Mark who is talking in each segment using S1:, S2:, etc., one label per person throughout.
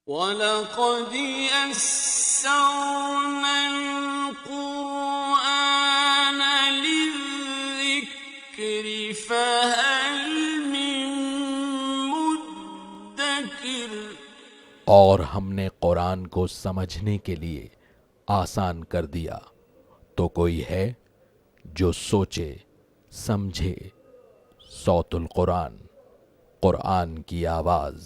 S1: وَلَقَدْ يَسَّرْنَا الْقُرْآنَ لِلذِّكْرِ فَهَلْ مِن مُّدَّكِرٍ۔
S2: اور ہم نے قرآن کو سمجھنے کے لیے آسان کر دیا، تو کوئی ہے جو سوچے سمجھے۔ صوت القرآن، قرآن کی آواز۔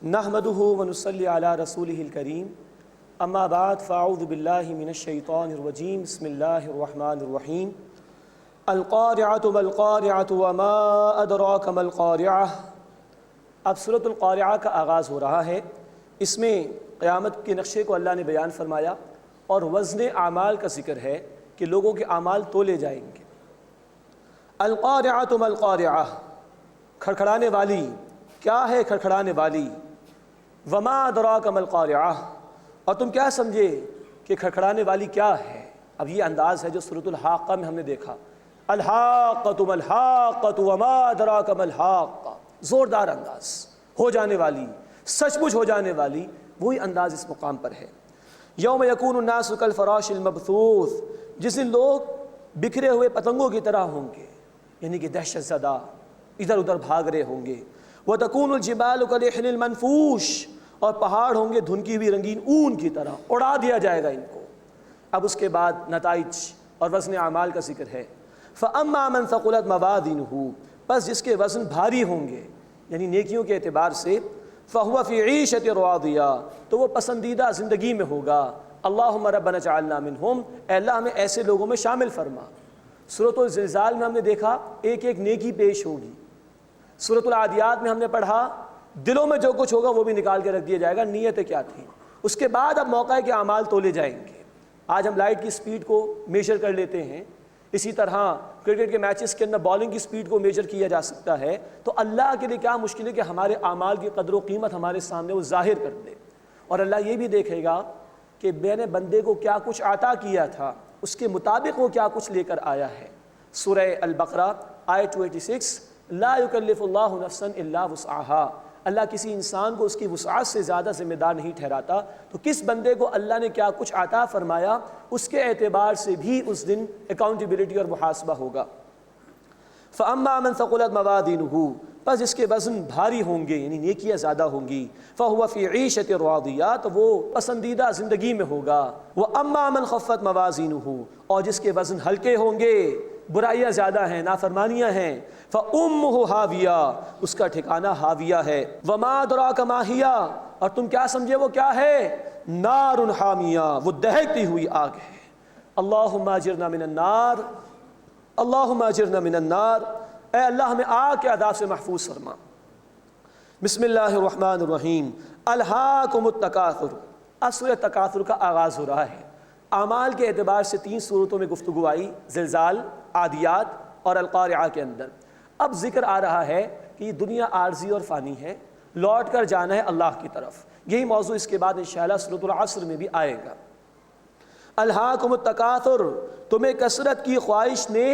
S3: نحمده ونصلي على رسوله الكريم اما بعد فاعوذ بالله من الشيطان الرجيم بسم الله الرحمن الرحيم القارعة ما القارعة وما أدراك ما القارعة۔ اب سورۃ القارعہ کا آغاز ہو رہا ہے۔ اس میں قیامت کے نقشے کو اللہ نے بیان فرمایا اور وزن اعمال کا ذکر ہے کہ لوگوں کے اعمال تولے جائیں گے۔ القارعة ما القارعة، کھڑکھڑانے والی، کیا ہے کھڑکھڑانے والی؟ وما ادراک ما القارعہ، اور تم کیا سمجھے کہ کھڑکھڑانے والی کیا ہے؟ اب یہ انداز ہے جو سورۃ الحاقہ میں ہم نے دیکھا، الحاقۃ ما الحاقۃ وما ادراک ما الحاقہ، زوردار انداز، ہو جانے والی، سچ مچ ہو جانے والی، وہی انداز اس مقام پر ہے۔ یوم یکون الناس کالفراش المبثوث، جس دن لوگ بکھرے ہوئے پتنگوں کی طرح ہوں گے، یعنی کہ دہشت زدہ ادھر ادھر بھاگ رہے ہوں گے۔ وَتَكُونُ الْجِبَالُ كَالْعِهْنِ الْمَنْفُوشِ، اور پہاڑ ہوں گے دھنکی ہوئی رنگین اون کی طرح، اڑا دیا جائے گا ان کو۔ اب اس کے بعد نتائج اور وزن اعمال کا ذکر ہے۔ فَأَمَّا مَنْ ثَقُلَتْ مَوَازِينُهُ، پس جس کے وزن بھاری ہوں گے یعنی نیکیوں کے اعتبار سے، فَهُوَ فِي عِيشَةٍ رَاضِيَةٍ، تو وہ پسندیدہ زندگی میں ہوگا۔ اللہم ربنا اجعلنا منہم، اے اللہ ہمیں ایسے لوگوں میں شامل فرما۔ سورۃ الزلزال میں ہم نے دیکھا ایک ایک نیکی پیش ہوگی۔ سورۃ العادیات میں ہم نے پڑھا دلوں میں جو کچھ ہوگا وہ بھی نکال کے رکھ دیا جائے گا، نیتیں کیا تھیں۔ اس کے بعد اب موقع ہے کہ اعمال تولے جائیں گے۔ آج ہم لائٹ کی سپیڈ کو میجر کر لیتے ہیں، اسی طرح کرکٹ کے میچز کے اندر بالنگ کی سپیڈ کو میجر کیا جا سکتا ہے، تو اللہ کے لیے کیا مشکل ہے کہ ہمارے اعمال کی قدر و قیمت ہمارے سامنے وہ ظاہر کر دے، اور اللہ یہ بھی دیکھے گا کہ میں نے بندے کو کیا کچھ عطا کیا تھا، اس کے مطابق وہ کیا کچھ لے کر آیا ہے۔ سورہ البقرہ آیت 286، لا یکلف اللہ نفسا الا وسعها، اللہ کسی انسان کو اس کی وسعت سے زیادہ ذمہ دار نہیں ٹھہراتا، تو کس بندے کو اللہ نے کیا کچھ عطا فرمایا اس کے اعتبار سے بھی اس دن اکاؤنٹیبلٹی اور محاسبہ ہوگا۔ فَأَمَّا مَنْ ثَقُلَتْ مَوَازِينُهُ، پس جس کے وزن بھاری ہوں گے یعنی نیکیاں زیادہ ہوں گی، فَهُوَ فِي عِيشَةٍ رَاضِيَةٍ، تو وہ پسندیدہ زندگی میں ہوگا۔ وَأَمَّا مَنْ خَفَّتْ مَوَازِينُهُ، اور جس کے وزن ہلکے ہوں گے، برائیاں زیادہ ہیں، نافرمانیاں ہیں، فَأُمُّهُ حَاوِيَةٌ، اس کا ٹھکانہ حاویہ ہے۔ وَمَا أَدْرَاكَ مَا هِيَ، اور تم کیا سمجھے وہ کیا ہے؟ نَارٌ حَامِيَةٌ، وہ دہکتی ہوئی آگ ہے۔ اللہم اجرنا من النار، اللہم اجرنا من النار، اے اللہ ہمیں آگ کے عذاب سے محفوظ فرما۔ بسم اللہ الرحمن الرحیم، الہاکم التکاثر، اب سورۃ تکاثر کا آغاز ہو رہا ہے۔ اعمال کے اعتبار سے 3 صورتوں میں گفتگو آئی، زلزال، عادیات اور القارعہ کے اندر۔ اب ذکر آ رہا ہے کہ یہ دنیا عارضی اور فانی ہے، لوٹ کر جانا ہے اللہ کی طرف۔ یہی موضوع اس کے بعد انشاءاللہ سورۃ العصر میں بھی آئے گا۔ الہاکم التکاثر، تمہیں کثرت کی خواہش نے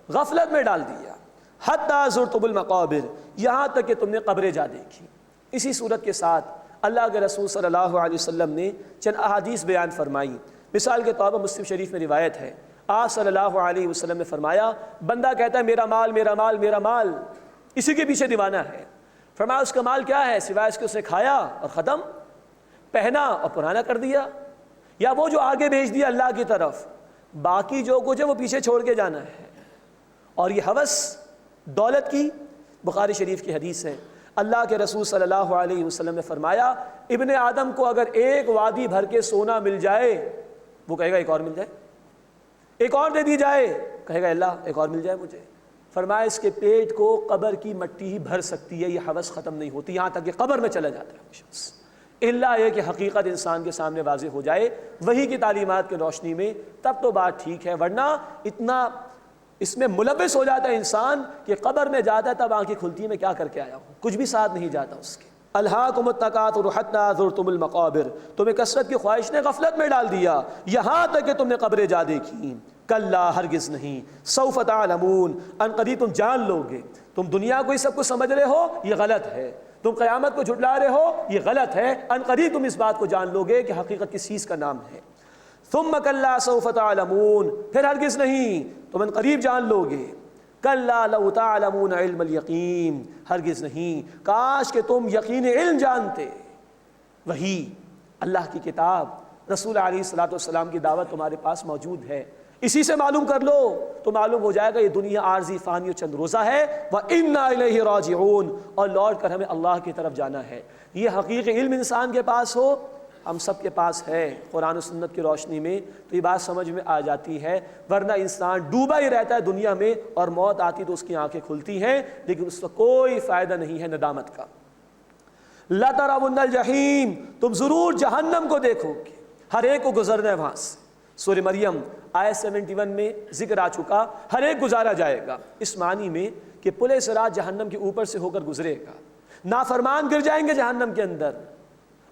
S3: غفلت میں ڈال دیا، حتی زرتم المقابر، یہاں تک کہ تم نے قبریں جا دیکھی۔ اسی صورت کے ساتھ اللہ کے رسول صلی اللہ علیہ وسلم نے چند احادیث بیان فرمائی۔ مثال کے طور پر مسلم شریف میں روایت ہے، آپ صلی اللہ علیہ وسلم نے فرمایا، بندہ کہتا ہے میرا مال میرا مال میرا مال، اسی کے پیچھے دیوانہ ہے۔ فرمایا اس کا مال کیا ہے سوائے اس کے اسے کھایا اور ختم، پہنا اور پرانا کر دیا، یا وہ جو آگے بھیج دیا اللہ کی طرف، باقی جو کچھ ہے وہ پیچھے چھوڑ کے جانا ہے۔ اور یہ ہوس دولت کی، بخاری شریف کی حدیث ہے، اللہ کے رسول صلی اللہ علیہ وسلم نے فرمایا، ابن آدم کو اگر ایک وادی بھر کے سونا مل جائے، وہ کہے گا ایک اور مل جائے، ایک اور دے دی جائے، کہے گا اللہ ایک اور مل جائے مجھے۔ فرمایا اس کے پیٹ کو قبر کی مٹی ہی بھر سکتی ہے، یہ ہوس ختم نہیں ہوتی یہاں تک کہ قبر میں چلا جاتا ہے وہ شخص، الا یہ کہ حقیقت انسان کے سامنے واضح ہو جائے وہی کی تعلیمات کی روشنی میں، تب تو بات ٹھیک ہے، ورنہ اتنا اس میں ملوث ہو جاتا ہے انسان کہ قبر میں جاتا ہے تب آنکھیں کھلتی ہیں میں کیا کر کے آیا ہوں، کچھ بھی ساتھ نہیں جاتا اس کے۔ الہاکم التکاثر حتی زرتم المقابر، تمہیں کثرت کی خواہش نے غفلت میں ڈال دیا یہاں تک کہ تم نے قبریں جا دیکھیں۔ کلا ہرگز نہیں، سوف تعلمون، ان قریب تم جان لو گے۔ تم دنیا کو ہی سب کچھ سمجھ رہے ہو، یہ غلط ہے۔ تم قیامت کو جھٹلا رہے ہو، یہ غلط ہے۔ ان قریب تم اس بات کو جان لو گے کہ حقیقت کس چیز کا نام ہے۔ ثم کلا سوف تعلمون، پھر ہرگز نہیں، تم ان قریب جان لو گے۔ کلا لو تعلمون علم الیقین، ہرگز نہیں، کاش کہ تم یقین علم جانتے۔ وہی اللہ کی کتاب، رسول علیہ الصلوۃ والسلام کی دعوت تمہارے پاس موجود ہے، اسی سے معلوم کر لو تو معلوم ہو جائے گا یہ دنیا عارضی فانی و چند روزہ ہے۔ وَإِنَّا إِلَيْهِ رَاجِعُونَ، اور لوٹ کر ہمیں اللہ کی طرف جانا ہے۔ یہ حقیقی علم انسان کے پاس ہو، ہم سب کے پاس ہے قرآن و سنت کی روشنی میں، تو یہ بات سمجھ میں آ جاتی ہے، ورنہ انسان ڈوبا ہی رہتا ہے دنیا میں، اور موت آتی تو اس کی آنکھیں کھلتی ہیں لیکن اس کا کوئی فائدہ نہیں ہے ندامت کا۔ لَتَرَوُنَّ الْجَحِيمَ، تم ضرور جہنم کو دیکھو گے، ہر ایک کو گزرنا ہے وہاں سے۔ سورہ مریم آیت 71 میں ذکر آ چکا، ہر ایک گزارا جائے گا، اس معنی میں کہ پل صراط جہنم کے اوپر سے ہو کر گزرے گا، نافرمان گر جائیں گے جہنم کے اندر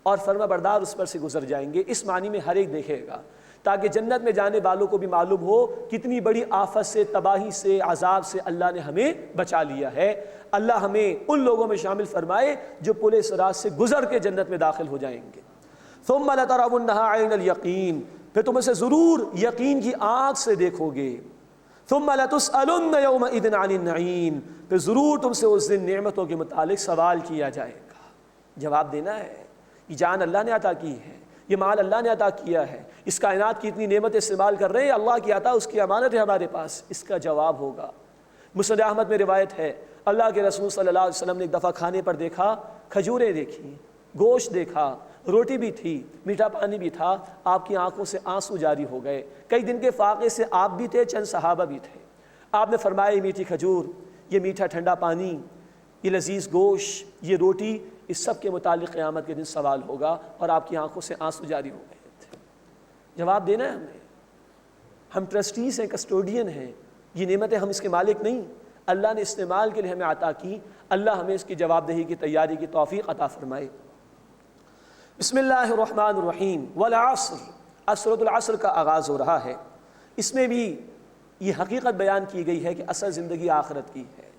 S3: اور فرما بردار اس پر سے گزر جائیں گے، اس معنی میں ہر ایک دیکھے گا، تاکہ جنت میں جانے والوں کو بھی معلوم ہو کتنی بڑی آفت سے، تباہی سے، عذاب سے اللہ نے ہمیں بچا لیا ہے۔ اللہ ہمیں ان لوگوں میں شامل فرمائے جو پل صراط سے گزر کے جنت میں داخل ہو جائیں گے۔ ثم لترونها عین الیقین، پھر تم اسے ضرور یقین کی آنکھ سے دیکھو گے۔ ثم لتسألن یومئذ عن النعیم، پھر ضرور تم سے اس دن نعمتوں کے متعلق سوال کیا جائے گا، جواب دینا ہے۔ یہ جان اللہ نے عطا کی ہے، یہ مال اللہ نے عطا کیا ہے، اس کائنات کی اتنی نعمت استعمال کر رہے ہیں، اللہ کی عطا، اس کی امانت ہے ہمارے پاس، اس کا جواب ہوگا۔ مسند احمد میں روایت ہے، اللہ کے رسول صلی اللہ علیہ وسلم نے ایک دفعہ کھانے پر دیکھا، کھجوریں دیکھی، گوشت دیکھا، روٹی بھی تھی، میٹھا پانی بھی تھا، آپ کی آنکھوں سے آنسو جاری ہو گئے۔ کئی دن کے فاقے سے آپ بھی تھے، چند صحابہ بھی تھے۔ آپ نے فرمایا یہ میٹھی کھجور، یہ میٹھا ٹھنڈا پانی، یہ لذیذ گوشت، یہ روٹی، اس سب کے متعلق قیامت کے دن سوال ہوگا، اور آپ کی آنکھوں سے آنسو جاری ہو گئے تھے۔ جواب دینا ہے ہمیں، ہم ٹرسٹیز ہیں، کسٹوڈین ہیں، یہ نعمتیں ہم اس کے مالک نہیں، اللہ نے استعمال کے لیے ہمیں عطا کی، اللہ ہمیں اس کی جواب دہی کی تیاری کی توفیق عطا فرمائے۔ بسم اللہ الرحمن الرحیم، والعصر، اب سورۃ العصر کا آغاز ہو رہا ہے۔ اس میں بھی یہ حقیقت بیان کی گئی ہے کہ اصل زندگی آخرت کی ہے،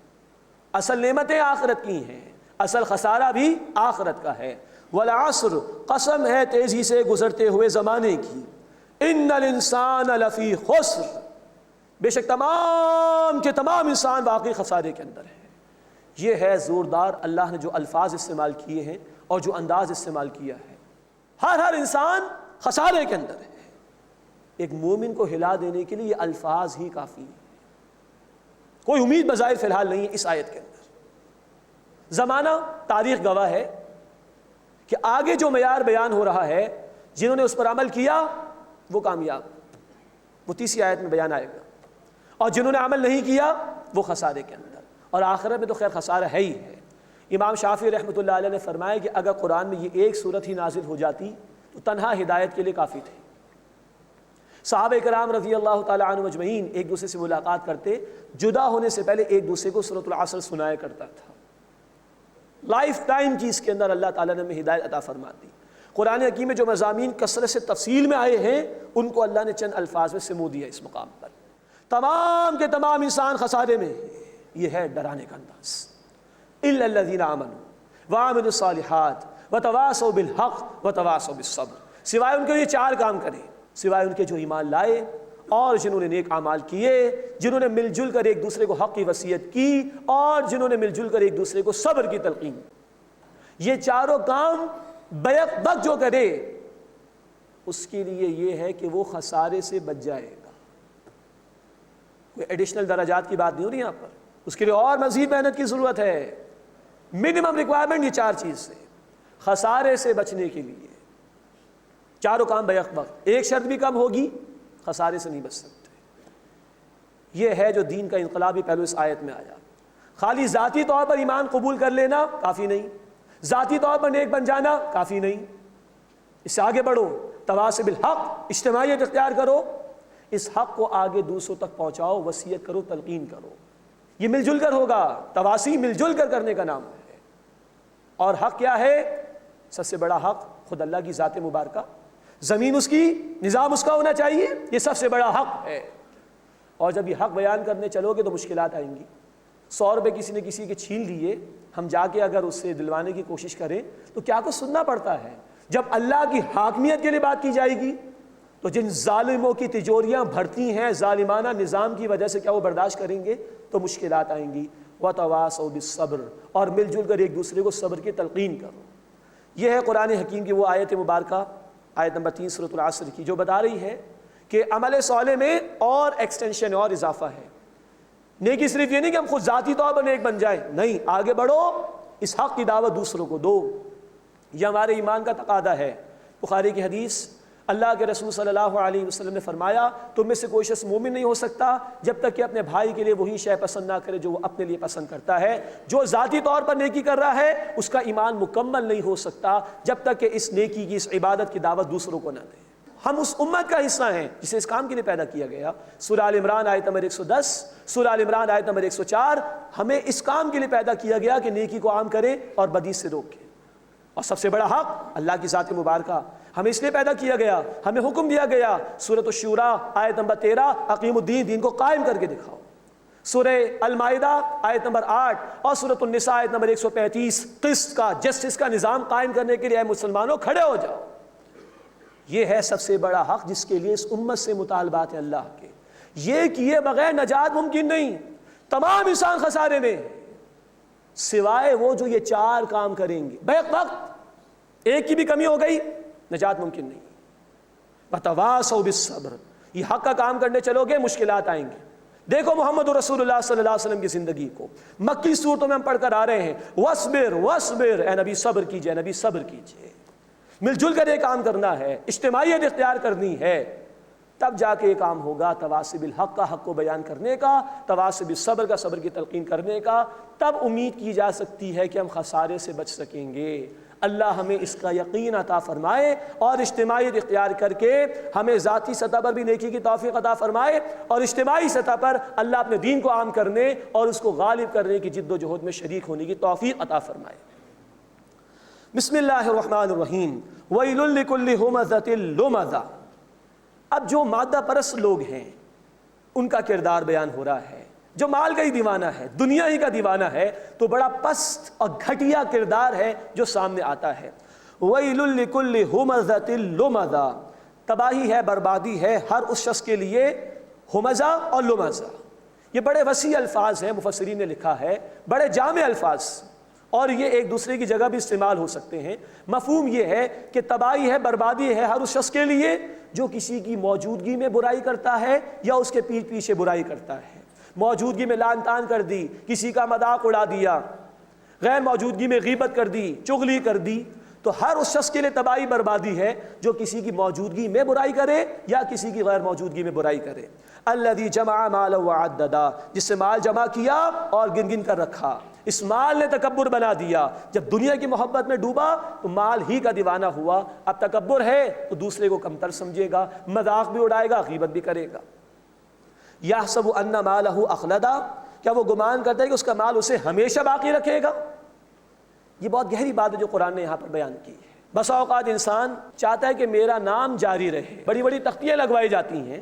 S3: اصل نعمتیں آخرت کی ہیں، اصل خسارہ بھی آخرت کا ہے۔ والعصر، قسم ہے تیزی سے گزرتے ہوئے زمانے کی، ان الانسان لفی خسر، بے شک تمام کے تمام انسان واقعی خسارے کے اندر ہے۔ یہ ہے زوردار اللہ نے جو الفاظ استعمال کیے ہیں اور جو انداز استعمال کیا ہے، ہر انسان خسارے کے اندر ہے۔ ایک مومن کو ہلا دینے کے لیے یہ الفاظ ہی کافی ہیں، کوئی امید بظاہر فی الحال نہیں ہے اس آیت کے اندر۔ زمانہ تاریخ گواہ ہے کہ آگے جو معیار بیان ہو رہا ہے، جنہوں نے اس پر عمل کیا وہ کامیاب، وہ تیسری آیت میں بیان آئے گا، اور جنہوں نے عمل نہیں کیا وہ خسارے کے اندر، اور آخرت میں تو خیر خسارہ ہے ہی ہے۔ امام شافعی رحمۃ اللہ علیہ نے فرمایا کہ اگر قرآن میں یہ ایک صورت ہی نازل ہو جاتی تو تنہا ہدایت کے لیے کافی تھی۔ صحابہ کرام رضی اللہ تعالیٰ عنہ مجمعین ایک دوسرے سے ملاقات کرتے، جدا ہونے سے پہلے ایک دوسرے کو سورۃ العصر سنایا کرتا تھا۔ لائف ٹائم کی اس کے اندر اللہ تعالیٰ نے ہمیں ہدایت عطا فرما دی۔ قرآن حکیم میں جو مضامین کثرت سے تفصیل میں آئے ہیں، ان کو اللہ نے چند الفاظ میں سمو دیا اس مقام پر۔ تمام کے تمام انسان خسارے میں، یہ ہے ڈرانے کا انداز۔ الا الذین آمنوا وعملوا الصالحات وتواصوا بالحق وتواصوا بالصبر، سوائے ان کے یہ چار کام کریں، سوائے ان کے جو ایمان لائے اور جنہوں نے نیک اعمال کیے، جنہوں نے مل جل کر ایک دوسرے کو حق کی وصیت کی، اور جنہوں نے مل جل کر ایک دوسرے کو صبر کی تلقین۔ یہ چاروں کام بیک وقت جو کرے اس کے لیے یہ ہے کہ وہ خسارے سے بچ جائے گا۔ کوئی ایڈیشنل درجات کی بات نہیں ہو رہی یہاں پر، اس کے لیے اور مزید محنت کی ضرورت ہے۔ منیمم ریکوائرمنٹ یہ چار چیز ہے خسارے سے بچنے کے لیے، چاروں کام بیک وقت، ایک شرط بھی کم ہوگی خسارے سے نہیں بچ سکتے۔ یہ ہے جو دین کا انقلابی پہلو اس آیت میں آیا۔ خالی ذاتی طور پر ایمان قبول کر لینا کافی نہیں، ذاتی طور پر نیک بن جانا کافی نہیں، اس سے آگے بڑھو، تواصی بالحق، اجتماعیت اختیار کرو، اس حق کو آگے دوسروں تک پہنچاؤ، وصیت کرو، تلقین کرو۔ یہ مل جل کر ہوگا، تواصی مل جل کر کرنے کا نام ہے۔ اور حق کیا ہے؟ سب سے بڑا حق خود اللہ کی ذات مبارکہ، زمین اس کی، نظام اس کا ہونا چاہیے، یہ سب سے بڑا حق ہے۔ اور جب یہ حق بیان کرنے چلو گے تو مشکلات آئیں گی۔ 100 روپے کسی نے کسی کے چھین لیے، ہم جا کے اگر اس سے دلوانے کی کوشش کریں تو کیا کچھ سننا پڑتا ہے۔ جب اللہ کی حاکمیت کے لیے بات کی جائے گی تو جن ظالموں کی تجوریاں بھرتی ہیں ظالمانہ نظام کی وجہ سے، کیا وہ برداشت کریں گے؟ تو مشکلات آئیں گی۔ وَتَوَاصَوْا بِالصَّبْرِ، اور مل جل کر ایک دوسرے کو صبر کی تلقین کرو۔ یہ ہے قرآن حکیم کی وہ آیت مبارکہ، آیت نمبر 3 سورۃ العصر کی، جو بتا رہی ہے کہ عمل صالح میں اور ایکسٹینشن اور اضافہ ہے۔ نیکی صرف یہ نہیں کہ ہم خود ذاتی طور پر نیک بن جائیں، نہیں، آگے بڑھو، اس حق کی دعوت دوسروں کو دو، یہ ہمارے ایمان کا تقاضا ہے۔ بخاری کی حدیث، اللہ کے رسول صلی اللہ علیہ وسلم نے فرمایا، تم میں سے کوئی شخص مومن نہیں ہو سکتا جب تک کہ اپنے بھائی کے لیے وہی شے پسند نہ کرے جو وہ اپنے لیے پسند کرتا ہے۔ جو ذاتی طور پر نیکی کر رہا ہے اس کا ایمان مکمل نہیں ہو سکتا جب تک کہ اس نیکی کی، اس عبادت کی دعوت دوسروں کو نہ دے۔ ہم اس امت کا حصہ ہیں جسے اس کام کے لیے پیدا کیا گیا۔ سورہ آل عمران آیت نمبر 110، سورہ آل عمران آیت نمبر 104، ہمیں اس کام کے لیے پیدا کیا گیا کہ نیکی کو عام کریں اور بدی سے روکیں۔ اور سب سے بڑا حق اللہ کی ذات مبارکہ، ہمیں اس لیے پیدا کیا گیا، ہمیں حکم دیا گیا۔ سورۃ الشورى آیت نمبر 13، اقیم الدین، دین کو قائم کر کے دکھاؤ۔ سورہ المائدہ آیت نمبر 8 اور سورۃ النساء آیت نمبر 135، قسط کا، جسٹس کا نظام قائم کرنے کے لیے اے مسلمانوں کھڑے ہو جاؤ۔ یہ ہے سب سے بڑا حق جس کے لیے اس امت سے مطالبات ہیں اللہ کے۔ یہ کیے بغیر نجات ممکن نہیں، تمام انسان خسارے میں، سوائے وہ جو یہ 4 کام کریں گے۔ بیک وقت ایک کی بھی کمی ہو گئی، نجات ممکن نہیں۔ وَتَوَاصَوْا بِالصَّبْرِ، یہ حق کا کام کرنے چلو گے مشکلات آئیں گے۔ دیکھو محمد رسول اللہ صلی اللہ علیہ وسلم کی زندگی کو، مکی صورتوں میں ہم پڑھ کر آ رہے ہیں، وَاصْبِرْ وَاصْبِرْ، اے نبی صبر کیجئے، نبی صبر کیجئے۔ مل جل کر یہ کام کرنا ہے، اجتماعیت اختیار کرنی ہے، تب جا کے یہ کام ہوگا۔ تواصی بالحق کا، حق کو بیان کرنے کا، تواصی بالصبر کا، صبر کی تلقین کرنے کا، تب امید کی جا سکتی ہے کہ ہم خسارے سے بچ سکیں گے۔ اللہ ہمیں اس کا یقین عطا فرمائے اور اجتماعیت اختیار کر کے ہمیں ذاتی سطح پر بھی نیکی کی توفیق عطا فرمائے، اور اجتماعی سطح پر اللہ اپنے دین کو عام کرنے اور اس کو غالب کرنے کی جد و جہد میں شریک ہونے کی توفیق عطا فرمائے۔ بسم اللہ الرحمن الرحیم، ویل لکل ہمزۃ لمزہ۔ اب جو مادہ پرست لوگ ہیں ان کا کردار بیان ہو رہا ہے۔ جو مال کا ہی دیوانہ ہے، دنیا ہی کا دیوانہ ہے، تو بڑا پست اور گھٹیا کردار ہے جو سامنے آتا ہے۔ ویل لکل ہمزۃ لمزہ، تباہی ہے، بربادی ہے ہر اس شخص کے لیے، ہمزہ اور لمزہ۔ یہ بڑے وسیع الفاظ ہیں، مفسرین نے لکھا ہے، بڑے جامع الفاظ، اور یہ ایک دوسرے کی جگہ بھی استعمال ہو سکتے ہیں۔ مفہوم یہ ہے کہ تباہی ہے، بربادی ہے ہر اس شخص کے لیے جو کسی کی موجودگی میں برائی کرتا ہے یا اس کے پیچھے پیچھے برائی کرتا ہے۔ موجودگی میں لعن طعن کر دی، کسی کا مذاق اڑا دیا، غیر موجودگی میں غیبت کر دی، چغلی کر دی، تو ہر اس شخص کے لیے تباہی بربادی ہے جو کسی کی موجودگی میں برائی کرے یا کسی کی غیر موجودگی میں برائی کرے۔ الذی جمع مالا وعددا، جس سے مال جمع کیا اور گن گن کر رکھا۔ اس مال نے تکبر بنا دیا، جب دنیا کی محبت میں ڈوبا تو مال ہی کا دیوانہ ہوا۔ اب تکبر ہے تو دوسرے کو کمتر سمجھے گا، مذاق بھی اڑائے گا، غیبت بھی کرے گا۔ یحسب ان مالہ اخلدا، کیا وہ گمان کرتا ہے کہ اس کا مال اسے ہمیشہ باقی رکھے گا؟ یہ بہت گہری بات ہے جو قرآن نے یہاں پر بیان کی ہے۔ بسا اوقات انسان چاہتا ہے کہ میرا نام جاری رہے، بڑی بڑی تختیاں لگوائی جاتی ہیں،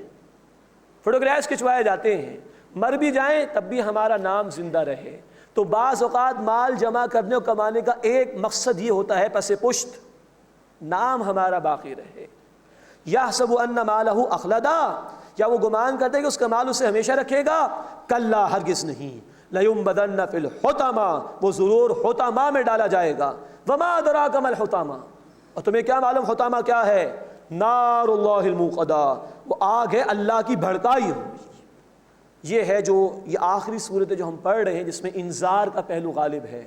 S3: فوٹوگرافس کھنچوائے جاتے ہیں، مر بھی جائیں تب بھی ہمارا نام زندہ رہے۔ تو بعض اوقات مال جمع کرنے اور کمانے کا ایک مقصد یہ ہوتا ہے پس پشت نام ہمارا باقی رہے۔ یحسب ان مالہ اخلدا، یا وہ گمان کرتے کہ اس کا مال اسے ہمیشہ رکھے گا؟ کلا، ہرگز نہیں۔ لَيُنبَذَنَّ فِي الْحُطَمَةِ، وہ ضرور حطمہ میں ڈالا جائے گا۔ وَمَا أَدْرَاكَ مَا الْحُطَمَةُ، اور تمہیں کیا معلوم حطمہ کیا ہے؟ نار اللہ الموقدہ، وہ آگ ہے اللہ کی بھڑکائی ہوئی۔ یہ ہے جو یہ آخری صورت جو ہم پڑھ رہے ہیں جس میں انذار کا پہلو غالب ہے،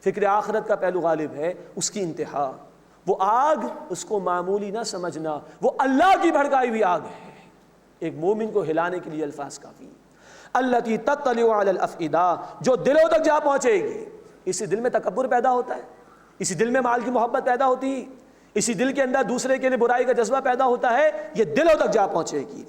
S3: فکر آخرت کا پہلو غالب ہے، اس کی انتہا۔ وہ آگ، اس کو معمولی نہ سمجھنا، وہ اللہ کی بھڑکائی ہوئی آگ ہے۔ ایک مومن کو ہلانے کے لیے الفاظ کافی۔ التی تطلع علی الافئدہ، جو دلوں تک جا پہنچے گی۔ اسی دل میں تکبر پیدا ہوتا ہے، اسی دل میں مال کی محبت پیدا ہوتی ہے، اسی دل کے اندر دوسرے کے لیے برائی کا جذبہ پیدا ہوتا ہے، یہ دلوں تک جا پہنچے گی۔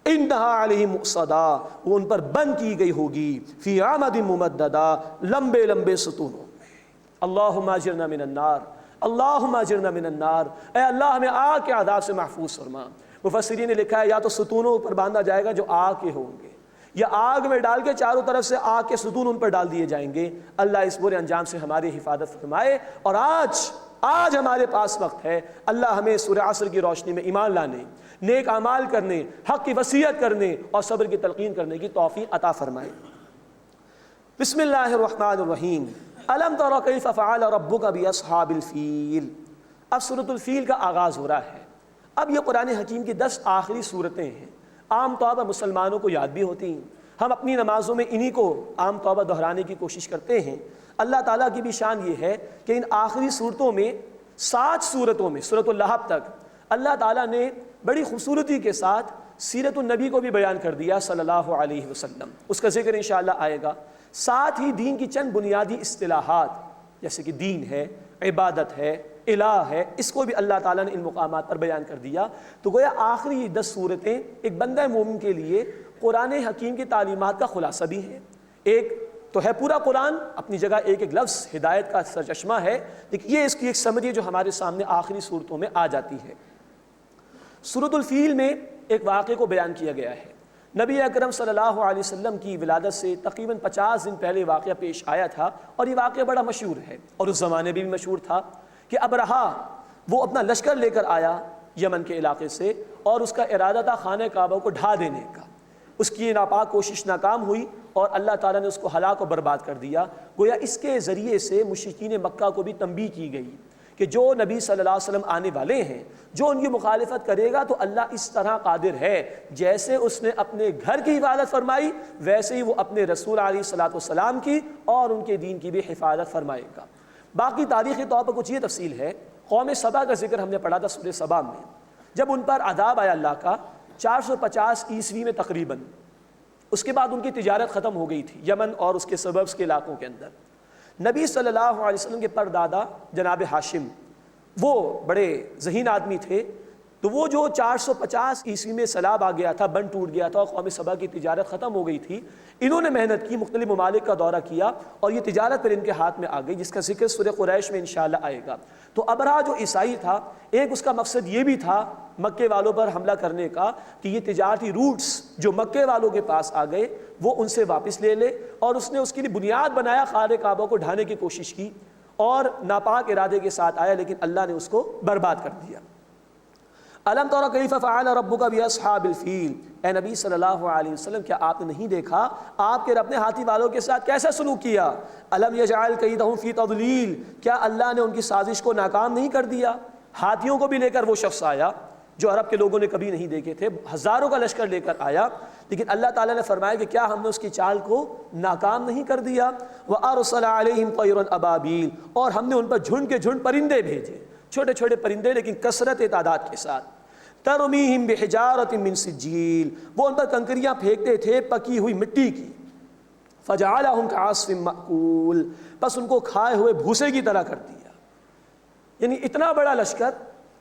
S3: انہا علیہم مؤصدہ، وہ ان پر بند کی گئی ہوگی، فی عمد ممددہ، لمبے لمبے ستونوں میں۔ اللہم اجرنا من النار، اللہم اجرنا من النار، اے اللہ ہمیں آگ کے عذاب سے محفوظ فرما۔ مفسرین نے لکھا ہے یا تو ستونوں پر باندھا جائے گا جو آگ کے ہوں گے، یا آگ میں ڈال کے چاروں طرف سے آگ کے ستون ان پر ڈال دیے جائیں گے۔ اللہ اس برے انجام سے ہماری حفاظت فرمائے۔ اور آج ہمارے پاس وقت ہے، اللہ ہمیں سورہ عصر کی روشنی میں ایمان لانے، نیک اعمال کرنے، حق کی وصیت کرنے اور صبر کی تلقین کرنے کی توفیق عطا فرمائے۔ بسم اللہ الرحمن الرحیم۔ الم تر کیف فعل ربک باصحاب الفیل۔ اب سورۃ الفیل کا آغاز ہو رہا ہے۔ اب یہ قرآن حکیم کی 10 آخری صورتیں ہیں، عام طور پر مسلمانوں کو یاد بھی ہوتی ہیں، ہم اپنی نمازوں میں انہی کو عام طور پر دہرانے کی کوشش کرتے ہیں۔ اللہ تعالیٰ کی بھی شان یہ ہے کہ ان آخری صورتوں میں 7 صورتوں میں سورۃ اللہب تک اللہ تعالیٰ نے بڑی خوبصورتی کے ساتھ سیرت النبی کو بھی بیان کر دیا صلی اللہ علیہ وسلم، اس کا ذکر انشاءاللہ آئے گا۔ ساتھ ہی دین کی چند بنیادی اصطلاحات جیسے کہ دین ہے، عبادت ہے، الہ ہے، اس کو بھی اللہ تعالیٰ نے ان مقامات پر بیان کر دیا۔ تو گویا آخری 10 صورتیں ایک بندہ مومن کے لیے قرآن حکیم کی تعلیمات کا خلاصہ بھی ہیں۔ ایک تو ہے پورا قرآن اپنی جگہ ایک ایک لفظ ہدایت کا سرچشمہ ہے، لیکن یہ اس کی ایک سمری جو ہمارے سامنے آخری صورتوں میں آ جاتی ہے۔ سورۃ الفیل میں ایک واقعے کو بیان کیا گیا ہے۔ نبی اکرم صلی اللہ علیہ وسلم کی ولادت سے تقریباً 50 دن پہلے واقعہ پیش آیا تھا، اور یہ واقعہ بڑا مشہور ہے اور اس زمانے میں بھی مشہور تھا کہ ابرہا وہ اپنا لشکر لے کر آیا یمن کے علاقے سے، اور اس کا ارادہ تھا خانہ کعبہ کو ڈھا دینے کا۔ اس کی یہ ناپاک کوشش ناکام ہوئی اور اللہ تعالیٰ نے اس کو ہلاک و برباد کر دیا۔ گویا اس کے ذریعے سے مشرکین مکہ کو بھی تنبیہ کی گئی کہ جو نبی صلی اللہ علیہ وسلم آنے والے ہیں، جو ان کی مخالفت کرے گا تو اللہ اس طرح قادر ہے، جیسے اس نے اپنے گھر کی حفاظت فرمائی ویسے ہی وہ اپنے رسول علیہ الصلوۃ والسلام کی اور ان کے دین کی بھی حفاظت فرمائے گا۔ باقی تاریخی طور پر کچھ یہ تفصیل ہے۔ قوم سبا کا ذکر ہم نے پڑھا تھا سورہ سبا میں، جب ان پر عذاب آیا اللہ کا 450 عیسوی میں تقریباً، اس کے بعد ان کی تجارت ختم ہو گئی تھی یمن اور اس کے سببز کے علاقوں کے اندر۔ نبی صلی اللہ علیہ وسلم کے پردادا جناب ہاشم وہ بڑے ذہین آدمی تھے، تو وہ جو 450 عیسوی میں سیلاب آ گیا تھا، بند ٹوٹ گیا تھا اور قوم سبا کی تجارت ختم ہو گئی تھی، انہوں نے محنت کی، مختلف ممالک کا دورہ کیا اور یہ تجارت پھر ان کے ہاتھ میں آ گئی، جس کا ذکر سورہ قریش میں انشاءاللہ آئے گا۔ تو ابرہا جو عیسائی تھا، ایک اس کا مقصد یہ بھی تھا مکے والوں پر حملہ کرنے کا کہ یہ تجارتی روٹس جو مکے والوں کے پاس آ گئے وہ ان سے واپس لے لے، اور اس نے اس کے لیے بنیاد بنایا، خانہ کعبہ کو ڈھانے کی کوشش کی اور ناپاک ارادے کے ساتھ آیا، لیکن اللہ نے اس کو برباد کر دیا۔ الم تر کیف فعل ربک باصحاب الفیل، اے نبی صلی اللہ علیہ وسلم کیا آپ نے نہیں دیکھا آپ کے رب نے ہاتھی والوں کے ساتھ کیسا سلوک کیا؟ الم یجعل کیدہم فی تضلیل، کیا اللہ نے ان کی سازش کو ناکام نہیں کر دیا؟ ہاتھیوں کو بھی لے کر وہ شخص آیا جو عرب کے لوگوں نے کبھی نہیں دیکھے تھے، ہزاروں کا لشکر لے کر آیا، لیکن اللہ تعالیٰ نے فرمایا کہ کیا ہم نے اس کی چال کو ناکام نہیں کر دیا؟ وَأَرْسَلَ عَلَيْهِمْ طَيْرًا أَبَابِيلَ، اور ہم نے ان پر جھنڈ کے جھنڈ پرندے بھیجے، چھوٹے چھوٹے پرندے لیکن کثرت تعداد کے ساتھ۔ ترمیہم بحجارۃ من سجیل، وہ ان پر کنکریاں پھینکتے تھے پکی ہوئی مٹی کی۔ فجعلہم کعصف مأکول، بس ان کو کھائے ہوئے بھوسے کی طرح کر دیا۔ یعنی اتنا بڑا لشکر،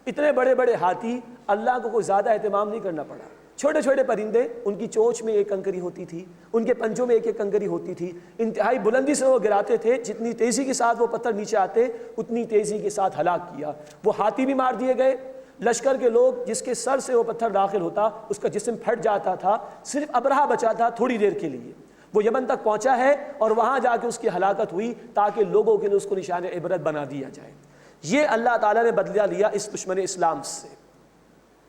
S3: اتنے بڑے بڑے ہاتھی، اللہ کو کوئی زیادہ اہتمام نہیں کرنا پڑا۔ چھوٹے چھوٹے پرندے، ان کی چونچ میں ایک کنکری ہوتی تھی، ان کے پنجوں میں ایک ایک کنکری ہوتی تھی، انتہائی بلندی سے وہ گراتے تھے، جتنی تیزی کے ساتھ وہ پتھر نیچے آتے اتنی تیزی کے ساتھ ہلاک کیا۔ وہ ہاتھی بھی مار دیے گئے، لشکر کے لوگ جس کے سر سے وہ پتھر داخل ہوتا اس کا جسم پھٹ جاتا تھا، صرف ابرہا بچا تھا تھوڑی دیر کے لیے، وہ یمن تک پہنچا ہے اور وہاں جا کے اس کی ہلاکت ہوئی تاکہ لوگوں کے لیے اس کو نشان عبرت بنا دیا جائے۔ یہ اللہ تعالیٰ نے بدلہ لیا اس دشمن اسلام سے،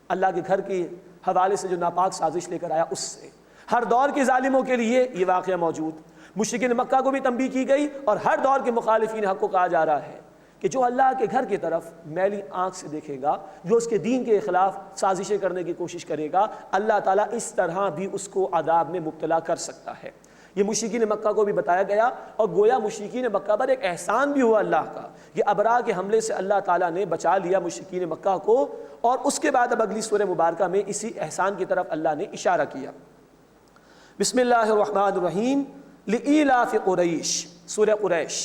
S3: اللہ کے گھر کے حوالے سے جو ناپاک سازش لے کر آیا اس سے۔ ہر دور کے ظالموں کے لیے یہ واقعہ موجود، مشرکین مکہ کو بھی تنبیہ کی گئی اور ہر دور کے مخالفین حق کو کہا جا رہا ہے کہ جو اللہ کے گھر کی طرف میلی آنکھ سے دیکھے گا، جو اس کے دین کے خلاف سازشیں کرنے کی کوشش کرے گا، اللہ تعالیٰ اس طرح بھی اس کو عذاب میں مبتلا کر سکتا ہے۔ یہ مشرکین مکہ کو بھی بتایا گیا، اور گویا مشرکین مکہ پر ایک احسان بھی ہوا اللہ کا، یہ ابرہا کے حملے سے اللہ تعالیٰ نے بچا لیا مشرکین مکہ کو، اور اس کے بعد اب اگلی سورہ مبارکہ میں اسی احسان کی طرف اللہ نے اشارہ کیا۔ بسم اللہ الرحمن الرحیم۔ لإیلاف قریش، سورہ قریش۔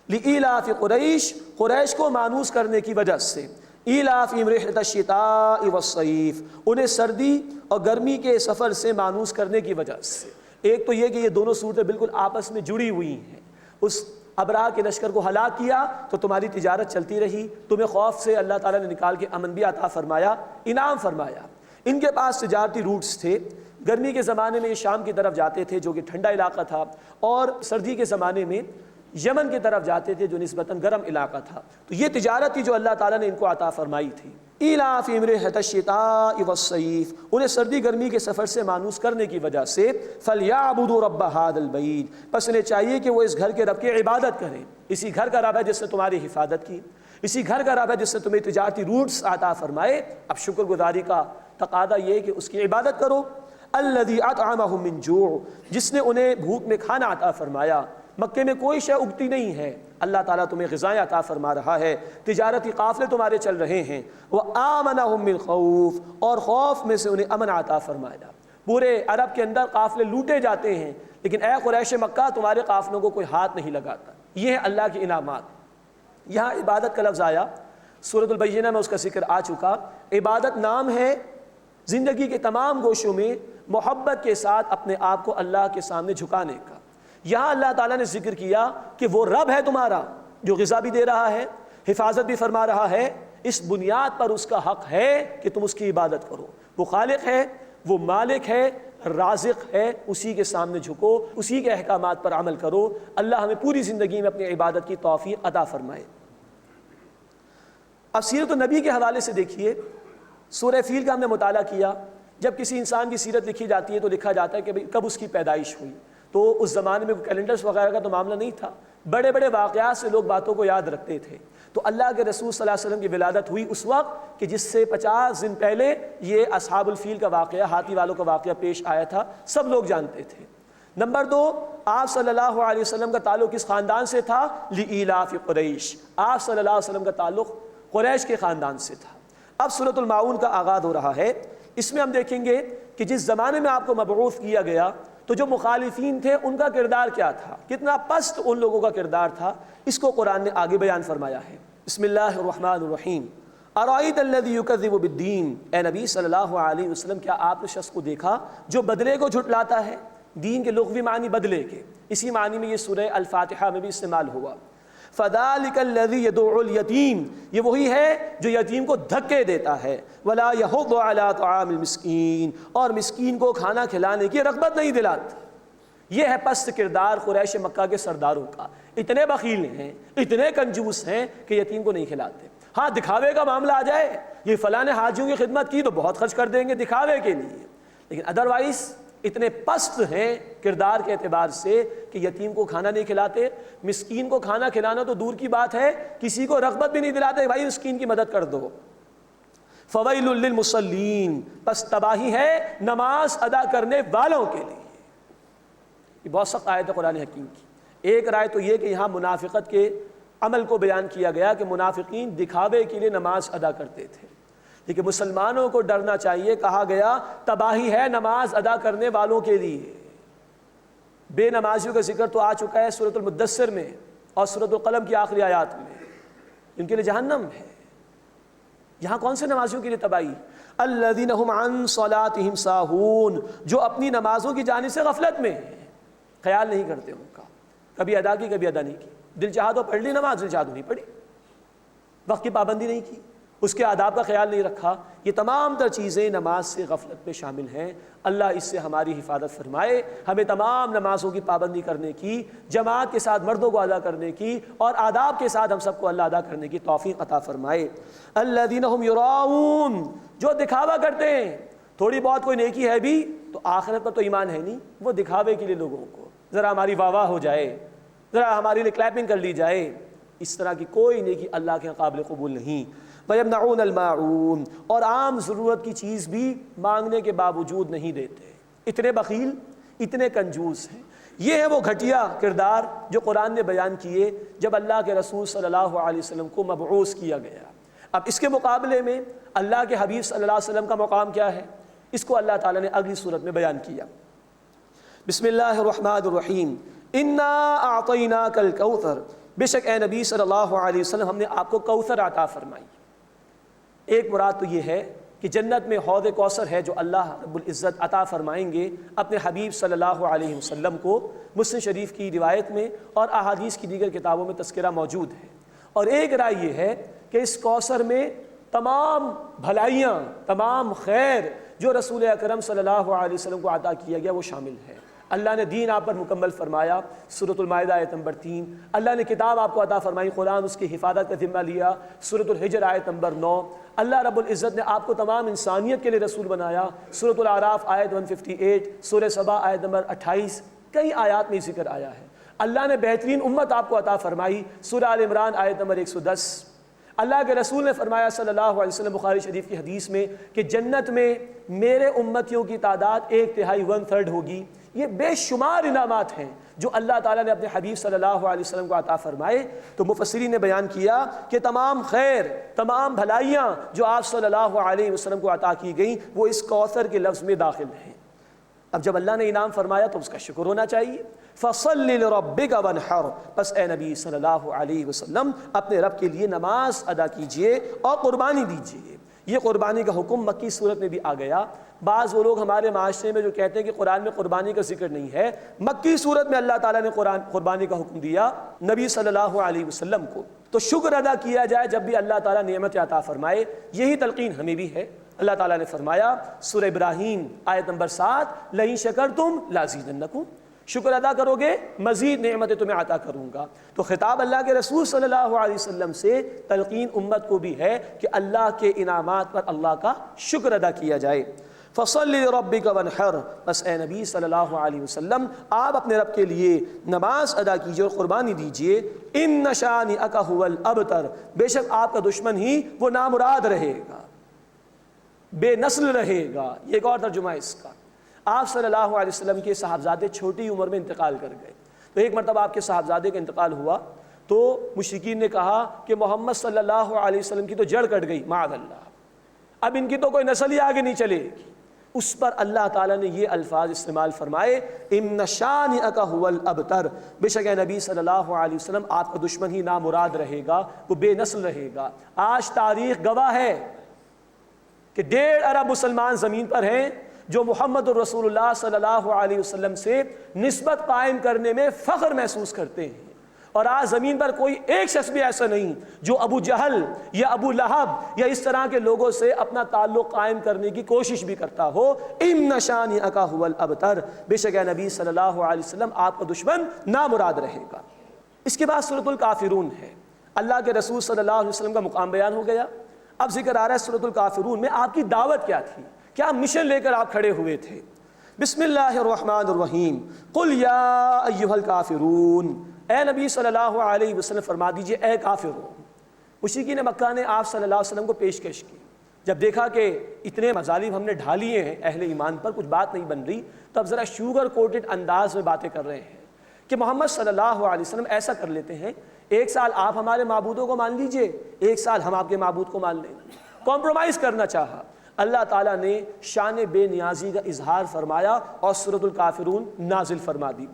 S3: لإیلاف قریش، قریش کو مانوس کرنے کی وجہ سے، ایلافہم رحلۃ الشتاء والصیف، انہیں سردی اور گرمی کے سفر سے مانوس کرنے کی وجہ سے۔ ایک تو یہ کہ یہ دونوں صورتیں بالکل آپس میں جڑی ہوئی ہیں، اس ابرا کے لشکر کو ہلاک کیا تو تمہاری تجارت چلتی رہی، تمہیں خوف سے اللہ تعالیٰ نے نکال کے امن بھی عطا فرمایا، انعام فرمایا۔ ان کے پاس تجارتی روٹس تھے، گرمی کے زمانے میں یہ شام کی طرف جاتے تھے جو کہ ٹھنڈا علاقہ تھا، اور سردی کے زمانے میں یمن کی طرف جاتے تھے جو نسبتاً گرم علاقہ تھا۔ تو یہ تجارت تھی جو اللہ تعالیٰ نے ان کو عطا فرمائی تھی۔ ایلافِہِمْ رِحْلَةَ الشِّتَاءِ وَالصَّيْفِ، انہیں سردی گرمی کے سفر سے مانوس کرنے کی وجہ سے فَلْيَعْبُدُوا رَبَّ هَٰذَا الْبَيْتِ، پس انہیں چاہیے کہ وہ اس گھر کے رب کی عبادت کریں۔ اسی گھر کا رب ہے جس نے تمہاری حفاظت کی، اسی گھر کا رب ہے جس نے تمہیں تجارتی روٹس عطا فرمائے۔ اب شکر گزاری کا تقاضا یہ ہے کہ اس کی عبادت کرو۔ الَّذِي أَطْعَمَهُم مِّن جُوعٍ، جس نے انہیں بھوک میں کھانا عطا فرمایا۔ مکے میں کوئی شے اگتی نہیں ہے، اللہ تعالیٰ تمہیں غذائیں عطا فرما رہا ہے، تجارتی قافلے تمہارے چل رہے ہیں۔ وَآمَنَهُم مِّن خَوْفٍ، اور خوف میں سے انہیں امن عطا فرمایا۔ پورے عرب کے اندر قافلے لوٹے جاتے ہیں، لیکن اے قریش مکہ تمہارے قافلوں کو کوئی ہاتھ نہیں لگاتا۔ یہ ہے اللہ کے انعامات۔ یہاں عبادت کا لفظ آیا، سورۃ البینہ میں اس کا ذکر آ چکا۔ عبادت نام ہے زندگی کے تمام گوشوں میں محبت کے ساتھ اپنے آپ کو اللہ کے سامنے جھکانے کا۔ یہاں اللہ تعالیٰ نے ذکر کیا کہ وہ رب ہے تمہارا جو غذا بھی دے رہا ہے، حفاظت بھی فرما رہا ہے، اس بنیاد پر اس کا حق ہے کہ تم اس کی عبادت کرو۔ وہ خالق ہے، وہ مالک ہے، رازق ہے، اسی کے سامنے جھکو، اسی کے احکامات پر عمل کرو۔ اللہ ہمیں پوری زندگی میں اپنی عبادت کی توفیق عطا فرمائے۔ اب سیرت النبی کے حوالے سے دیکھیے، سورہ فیل کا ہم نے مطالعہ کیا۔ جب کسی انسان کی سیرت لکھی جاتی ہے تو لکھا جاتا ہے کہ کب اس کی پیدائش ہوئی۔ تو اس زمانے میں کیلنڈرز وغیرہ کا تو معاملہ نہیں تھا، بڑے بڑے واقعات سے لوگ باتوں کو یاد رکھتے تھے۔ تو اللہ کے رسول صلی اللہ علیہ وسلم کی ولادت ہوئی اس وقت کہ جس سے 50 دن پہلے یہ اصحاب الفیل کا واقعہ، ہاتھی والوں کا واقعہ پیش آیا تھا، سب لوگ جانتے تھے۔ نمبر 2، آپ صلی اللہ علیہ وسلم کا تعلق کس خاندان سے تھا؟ لإیلاف قریش، آپ صلی اللہ علیہ وسلم کا تعلق قریش کے خاندان سے تھا۔ اب سورۃ الماعون کا آغاز ہو رہا ہے۔ اس میں ہم دیکھیں گے کہ جس زمانے میں آپ کو مبعوث کیا گیا تو جو مخالفین تھے ان کا کردار کیا تھا، کتنا پست ان لوگوں کا کردار تھا، اس کو قرآن نے آگے بیان فرمایا ہے۔ بسم اللہ الرحمن الرحیم۔ ارأیت الذی یکذب بالدین، اے نبی صلی اللہ علیہ وسلم کیا آپ نے شخص کو دیکھا جو بدلے کو جھٹلاتا ہے؟ دین کے لغوی معنی بدلے کے، اسی معنی میں یہ سورہ الفاتحہ میں بھی استعمال ہوا۔ فذلک الذی یدعو الیتیم، یہ وہی ہے جو یتیم کو دھکے دیتا ہے۔ ولا یحض علی طعام المسکین، اور مسکین کو کھانا کھلانے کی رغبت نہیں دلاتا۔ یہ ہے پست کردار قریش مکہ کے سرداروں کا۔ اتنے بخیل ہیں، اتنے کنجوس ہیں کہ یتیم کو نہیں کھلاتے۔ ہاں دکھاوے کا معاملہ آ جائے، یہ فلاں نے حاجیوں کی خدمت کی تو بہت خرچ کر دیں گے دکھاوے کے لیے، لیکن ادروائز اتنے پست ہیں کردار کے اعتبار سے کہ یتیم کو کھانا نہیں کھلاتے، مسکین کو کھانا کھلانا تو دور کی بات ہے، کسی کو رغبت بھی نہیں دلاتے بھائی مسکین کی مدد کر دو۔ فویل للمصلین، پس تباہی ہے نماز ادا کرنے والوں کے لیے۔ یہ بہت سخت آیت ہے قرآن حکیم کی۔ ایک رائے تو یہ کہ یہاں منافقت کے عمل کو بیان کیا گیا کہ منافقین دکھاوے کے لیے نماز ادا کرتے تھے، لیکن مسلمانوں کو ڈرنا چاہیے۔ کہا گیا تباہی ہے نماز ادا کرنے والوں کے لیے۔ بے نمازیوں کا ذکر تو آ چکا ہے سورۃ المدثر میں اور سورۃ القلم کی آخری آیات میں، ان کے لیے جہنم ہے۔ یہاں کون سے نمازیوں کے لیے تباہی؟ الذین هم عن صلاتهم ساہون، جو اپنی نمازوں کی جانب سے غفلت میں ہیں، خیال نہیں کرتے ان کا، کبھی ادا کی کبھی ادا نہیں کی، دل چاہا تو پڑھ لی نماز، دل چاہا تو نہیں پڑھی، وقت کی پابندی نہیں کی، اس کے آداب کا خیال نہیں رکھا۔ یہ تمام تر چیزیں نماز سے غفلت میں شامل ہیں۔ اللہ اس سے ہماری حفاظت فرمائے، ہمیں تمام نمازوں کی پابندی کرنے کی، جماعت کے ساتھ مردوں کو ادا کرنے کی اور آداب کے ساتھ ہم سب کو اللہ ادا کرنے کی توفیق عطا فرمائے۔ الذین هم یراؤون، جو دکھاوا کرتے ہیں، تھوڑی بہت کوئی نیکی ہے بھی تو آخرت پر تو ایمان ہے نہیں، وہ دکھاوے کے لیے لوگوں کو ذرا ہماری واہ واہ ہو جائے، ذرا ہمارے لیے کلیپنگ کر لی جائے، اس طرح کی کوئی نیکی اللہ کے قابل قبول نہیں۔ وَيَمْنَعُونَ الْمَاعُونَ، اور عام ضرورت کی چیز بھی مانگنے کے باوجود نہیں دیتے۔ اتنے بخیل، اتنے کنجوس ہیں۔ یہ ہے وہ گھٹیا کردار جو قرآن نے بیان کیے جب اللہ کے رسول صلی اللہ علیہ وسلم کو مبعوث کیا گیا۔ اب اس کے مقابلے میں اللہ کے حبیب صلی اللہ علیہ وسلم کا مقام کیا ہے، اس کو اللہ تعالیٰ نے اگلی صورت میں بیان کیا۔ بسم اللہ الرحمن الرحیم۔ انا اعطیناک الکوثر، بے شک اے نبی صلی اللہ علیہ وسلم ہم نے آپ کو کوثر عطا فرمائی۔ ایک مراد تو یہ ہے کہ جنت میں حوض کوثر ہے جو اللہ رب العزت عطا فرمائیں گے اپنے حبیب صلی اللہ علیہ وسلم کو۔ مسلم شریف کی روایت میں اور احادیث کی دیگر کتابوں میں تذکرہ موجود ہے۔ اور ایک رائے یہ ہے کہ اس کوثر میں تمام بھلائیاں، تمام خیر جو رسول اکرم صلی اللہ علیہ وسلم کو عطا کیا گیا وہ شامل ہے۔ اللہ نے دین آپ پر مکمل فرمایا، سورۃ المائدہ آیت نمبر 3۔ اللہ نے کتاب آپ کو عطا فرمائی، قرآن، اس کی حفاظت کا ذمہ لیا، سورۃ الحجر آیت نمبر 9۔ اللہ رب العزت نے آپ کو تمام انسانیت کے لیے رسول بنایا، سورۃ الاعراف آیت 158، سورہ سبا آیت نمبر 28، کئی آیات میں ذکر آیا ہے۔ اللہ نے بہترین امت آپ کو عطا فرمائی، سورہ آل عمران آیت نمبر 110۔ اللہ کے رسول نے فرمایا صلی اللہ علیہ وسلم بخاری شریف کی حدیث میں کہ جنت میں میرے امتیوں کی تعداد 1/3 1/3 ہوگی۔ یہ بے شمار انعامات ہیں جو اللہ تعالیٰ نے اپنے حبیب صلی اللہ علیہ وسلم کو عطا فرمائے۔ تو مفسرین نے بیان کیا کہ تمام خیر، تمام بھلائیاں جو آپ صلی اللہ علیہ وسلم کو عطا کی گئیں وہ اس کوثر کے لفظ میں داخل ہیں۔ اب جب اللہ نے انعام فرمایا تو اس کا شکر ہونا چاہیے۔ فَصَلِّ لِرَبِّكَ وَانْحَرْ، بس اے نبی صلی اللہ علیہ وسلم اپنے رب کے لیے نماز ادا کیجئے اور قربانی دیجئے۔ یہ قربانی کا حکم مکی صورت میں بھی آ گیا۔ بعض وہ لوگ ہمارے معاشرے میں جو کہتے ہیں کہ قرآن میں قربانی کا ذکر نہیں ہے، مکی صورت میں اللہ تعالیٰ نے قربانی کا حکم دیا نبی صلی اللہ علیہ وسلم کو۔ تو شکر ادا کیا جائے جب بھی اللہ تعالیٰ نعمت عطا فرمائے، یہی تلقین ہمیں بھی ہے۔ اللہ تعالیٰ نے فرمایا سورہ ابراہیم آیت نمبر 7، لَئِن شَكَرْتُمْ لَأَزِيدَنَّكُمْ، شکر ادا کرو گے مزید نعمتیں تمہیں عطا کروں گا۔ تو خطاب اللہ کے رسول صلی اللہ علیہ وسلم سے تلقین امت کو بھی ہے کہ اللہ کے انعامات پر اللہ کا شکر ادا کیا جائے۔ فَصَلِّ لِرَبِّكَ وَانْحَرْ، بس اے نبی صلی اللہ علیہ وسلم آپ اپنے رب کے لیے نماز ادا کیجئے اور قربانی دیجئے۔ إِنَّ شَانِئَكَ هُوَ الْأَبْتَرُ، بے شک آپ کا دشمن ہی وہ نامراد رہے گا، بے نسل رہے گا۔ یہ ایک اور ترجمہ ہے اس کا۔ آپ صلی اللہ علیہ وسلم کے صاحبزادے چھوٹی عمر میں انتقال کر گئے۔ تو ایک مرتبہ آپ کے صاحبزادے کا انتقال ہوا تو مشرکین نے کہا کہ محمد صلی اللہ علیہ وسلم کی تو جڑ کٹ گئی، معاذ اللہ، اب ان کی تو کوئی نسل ہی آگے نہیں چلے گی۔ اس پر اللہ تعالیٰ نے یہ الفاظ استعمال فرمائے، إِنَّ شَانِئَكَ هُوَ الْأَبْتَرُ، بے شک اے نبی صلی اللہ علیہ وسلم آپ کا دشمن ہی نامراد رہے گا، وہ بے نسل رہے گا۔ آج تاریخ گواہ ہے کہ 1.5 ارب مسلمان زمین پر ہیں جو محمد الرسول اللہ صلی اللہ علیہ وسلم سے نسبت قائم کرنے میں فخر محسوس کرتے ہیں۔ اور آج زمین پر کوئی ایک شخص بھی ایسا نہیں جو ابو جہل یا ابو لہب یا اس طرح کے لوگوں سے اپنا تعلق قائم کرنے کی کوشش بھی کرتا ہو۔ إِنَّ شَانِئَكَ هُوَ الْأَبْتَرُ، بے شک اے نبی صلی اللہ علیہ وسلم آپ کا دشمن نامراد رہے گا۔ اس کے بعد سورۃ الکافرون ہے۔ اللہ کے رسول صلی اللہ علیہ وسلم کا مقام بیان ہو گیا۔ اب ذکر آ رہا ہے سورۃ الکافرون میں آپ کی دعوت کیا تھی، کیا مشن لے کر آپ کھڑے ہوئے تھے۔ بسم اللہ الرحمن الرحیم، قل یا ایھا الکافرون، اے نبی صلی اللہ علیہ وسلم فرما دیجئے اے کافرون۔ مشرکین مکہ نے آپ صلی اللہ علیہ وسلم کو پیشکش کی، جب دیکھا کہ اتنے مظالم ہم نے ڈھالیے ہیں اہل ایمان پر، کچھ بات نہیں بن رہی، تو اب ذرا شوگر کوٹڈ انداز میں باتیں کر رہے ہیں کہ محمد صلی اللہ علیہ وسلم ایسا کر لیتے ہیں، 1 سال آپ ہمارے معبودوں کو مان لیجئے، 1 سال ہم آپ کے معبود کو مان لیں۔ کمپرومائز کرنا چاہا۔ اللہ تعالیٰ نے شان بے نیازی کا اظہار فرمایا اور سورۃ الکافرون نازل فرما دی۔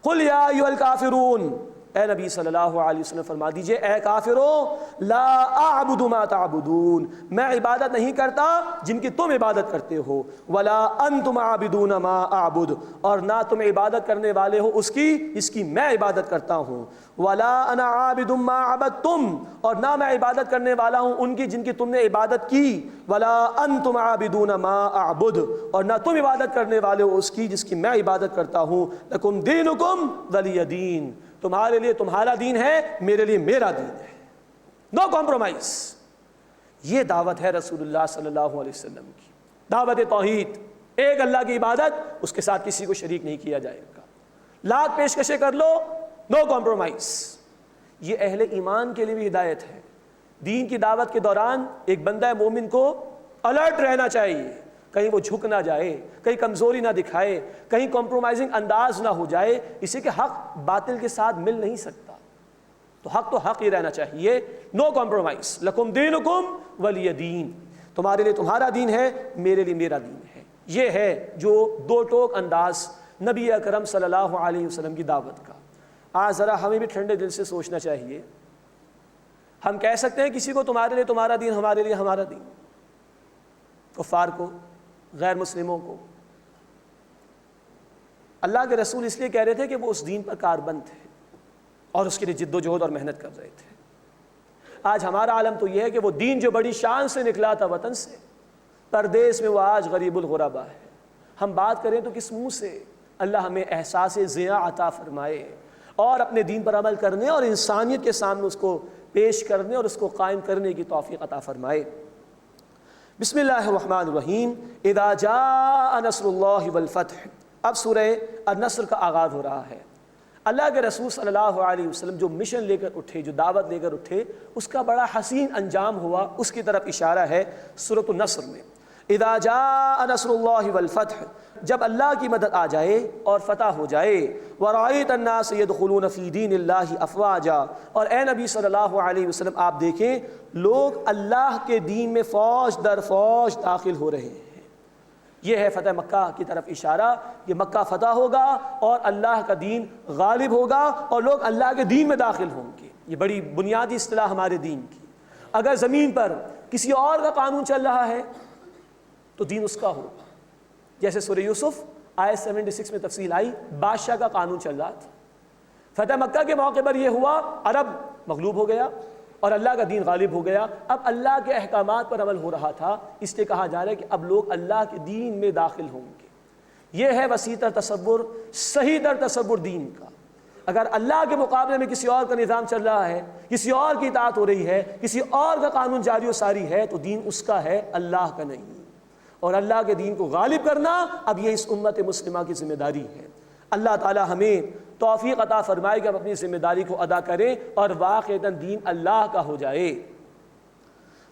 S3: قل یا ایھا الکافرون، اے نبی صلی اللہ علیہ وسلم فرما دیجئے اے کافروں، لا اعبد ما تعبدون، میں عبادت نہیں کرتا جن کی تم عبادت کرتے ہو، ولا انتم عابدون ما اعبد، اور نہ تم عبادت کرنے والے ہو اس کی جس کی میں عبادت کرتا ہوں، ولا انا عابد ما عبدتم، اور نہ میں عبادت کرنے والا ہوں ان کی جن کی تم نے عبادت کی، ولا انتم عابدون ما اعبد، اور نہ تم عبادت کرنے والے ہو اس کی جس کی میں عبادت کرتا ہوں، لکم دینکم ولی دین، تمہارے لیے تمہارا دین ہے، میرے لیے میرا دین ہے، نو کمپرومائز۔ یہ دعوت ہے رسول اللہ صلی اللہ علیہ وسلم کی، دعوت توحید، ایک اللہ کی عبادت، اس کے ساتھ کسی کو شریک نہیں کیا جائے گا، لاکھ پیشکشیں کر لو، نو کمپرومائز۔ یہ اہل ایمان کے لیے بھی ہدایت ہے۔ دین کی دعوت کے دوران ایک بندہ مومن کو الرٹ رہنا چاہیے، کہیں وہ جھک نہ جائے، کہیں کمزوری نہ دکھائے، کہیں کمپرومائزنگ انداز نہ ہو جائے، اسے کہ حق باطل کے ساتھ مل نہیں سکتا، تو حق ہی رہنا چاہیے، نو کمپرومائز۔ لکم دینکم ولی دین، تمہارے لیے تمہارا دین ہے، میرے لیے میرا دین ہے۔ یہ ہے جو 2 ٹوک انداز نبی اکرم صلی اللہ علیہ وسلم کی دعوت کا۔ آج ذرا ہمیں بھی ٹھنڈے دل سے سوچنا چاہیے، ہم کہہ سکتے ہیں کسی کو تمہارے لیے تمہارا دین، ہمارے لیے ہمارا دین؟ کفار کو، غیر مسلموں کو۔ اللہ کے رسول اس لیے کہہ رہے تھے کہ وہ اس دین پر کاربند تھے اور اس کے لیے جد و جہد اور محنت کر رہے تھے۔ آج ہمارا عالم تو یہ ہے کہ وہ دین جو بڑی شان سے نکلا تھا وطن سے، پردیس میں وہ آج غریب الغربا ہے۔ ہم بات کریں تو کس منہ سے؟ اللہ ہمیں احساس ضیاع عطا فرمائے اور اپنے دین پر عمل کرنے اور انسانیت کے سامنے اس کو پیش کرنے اور اس کو قائم کرنے کی توفیق عطا فرمائے۔ بسم اللہ الرحمن الرحیم۔ اذا جاء نصر اللہ والفتح۔ اب سورہ النصر کا آغاز ہو رہا ہے۔ اللہ کے رسول صلی اللہ علیہ وسلم جو مشن لے کر اٹھے، جو دعوت لے کر اٹھے، اس کا بڑا حسین انجام ہوا، اس کی طرف اشارہ ہے سورۃ النصر میں۔ اذا جاء نصر اللہ والفتح، جب اللہ کی مدد آ جائے اور فتح ہو جائے، وَرَأَيْتَ النَّاسَ يَدْخُلُونَ فِي دِينِ اللَّهِ أَفْوَاجًا، اور اے نبی صلی اللہ علیہ وسلم آپ دیکھیں لوگ اللہ کے دین میں فوج در فوج داخل ہو رہے ہیں۔ یہ ہے فتح مکہ کی طرف اشارہ، کہ مکہ فتح ہوگا اور اللہ کا دین غالب ہوگا اور لوگ اللہ کے دین میں داخل ہوں گے۔ یہ بڑی بنیادی اصطلاح ہمارے دین کی۔ اگر زمین پر کسی اور کا قانون چل رہا ہے تو دین اس کا ہوگا۔ جیسے سورہ یوسف آیت 76 میں تفصیل آئی، بادشاہ کا قانون چل رہا تھا۔ فتح مکہ کے موقع پر یہ ہوا، عرب مغلوب ہو گیا اور اللہ کا دین غالب ہو گیا۔ اب اللہ کے احکامات پر عمل ہو رہا تھا، اس لیے کہا جا رہا ہے کہ اب لوگ اللہ کے دین میں داخل ہوں گے۔ یہ ہے وسیع تر تصور، صحیح تر تصور دین کا۔ اگر اللہ کے مقابلے میں کسی اور کا نظام چل رہا ہے، کسی اور کی اطاعت ہو رہی ہے، کسی اور کا قانون جاری و ساری ہے، تو دین اس کا ہے، اللہ کا نہیں۔ اور اللہ کے دین کو غالب کرنا اب یہ اس امت مسلمہ کی ذمہ داری ہے۔ اللہ تعالی ہمیں توفیق عطا فرمائے کہ ہم اپنی ذمہ داری کو ادا کریں اور واقعتاً دین اللہ کا ہو جائے۔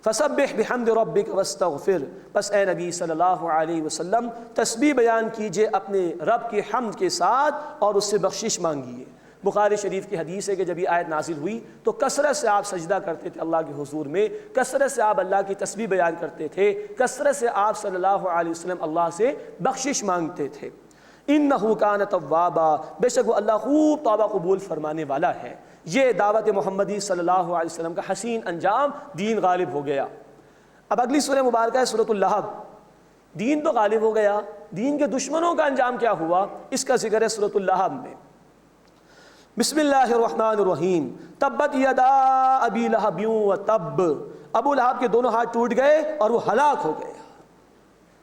S3: فسبح بحمد ربک واستغفر، پس اے نبی صلی اللہ علیہ وسلم تسبیح بیان کیجئے اپنے رب کی حمد کے ساتھ اور اس سے بخشش مانگیے۔ بخاری شریف کی حدیث ہے کہ جب یہ آیت نازل ہوئی تو کثرت سے آپ سجدہ کرتے تھے اللہ کے حضور میں، کثرت سے آپ اللہ کی تسبیح بیان کرتے تھے، کثرت سے آپ صلی اللہ علیہ وسلم اللہ سے بخشش مانگتے تھے۔ انہ کان توابا، بے شک وہ اللہ خوب توبہ قبول فرمانے والا ہے۔ یہ دعوت محمدی صلی اللہ علیہ وسلم کا حسین انجام، دین غالب ہو گیا۔ اب اگلی سورہ مبارکہ ہے سورۃ اللہب۔ دین تو غالب ہو گیا، دین کے دشمنوں کا انجام کیا ہوا، اس کا ذکر ہے سورۃ اللہب میں۔ بسم اللہ الرحمن الرحیم۔ تبت یدا ابی لہب وتب، ابو لہب کے دونوں ہاتھ ٹوٹ گئے اور وہ ہلاک ہو گیا۔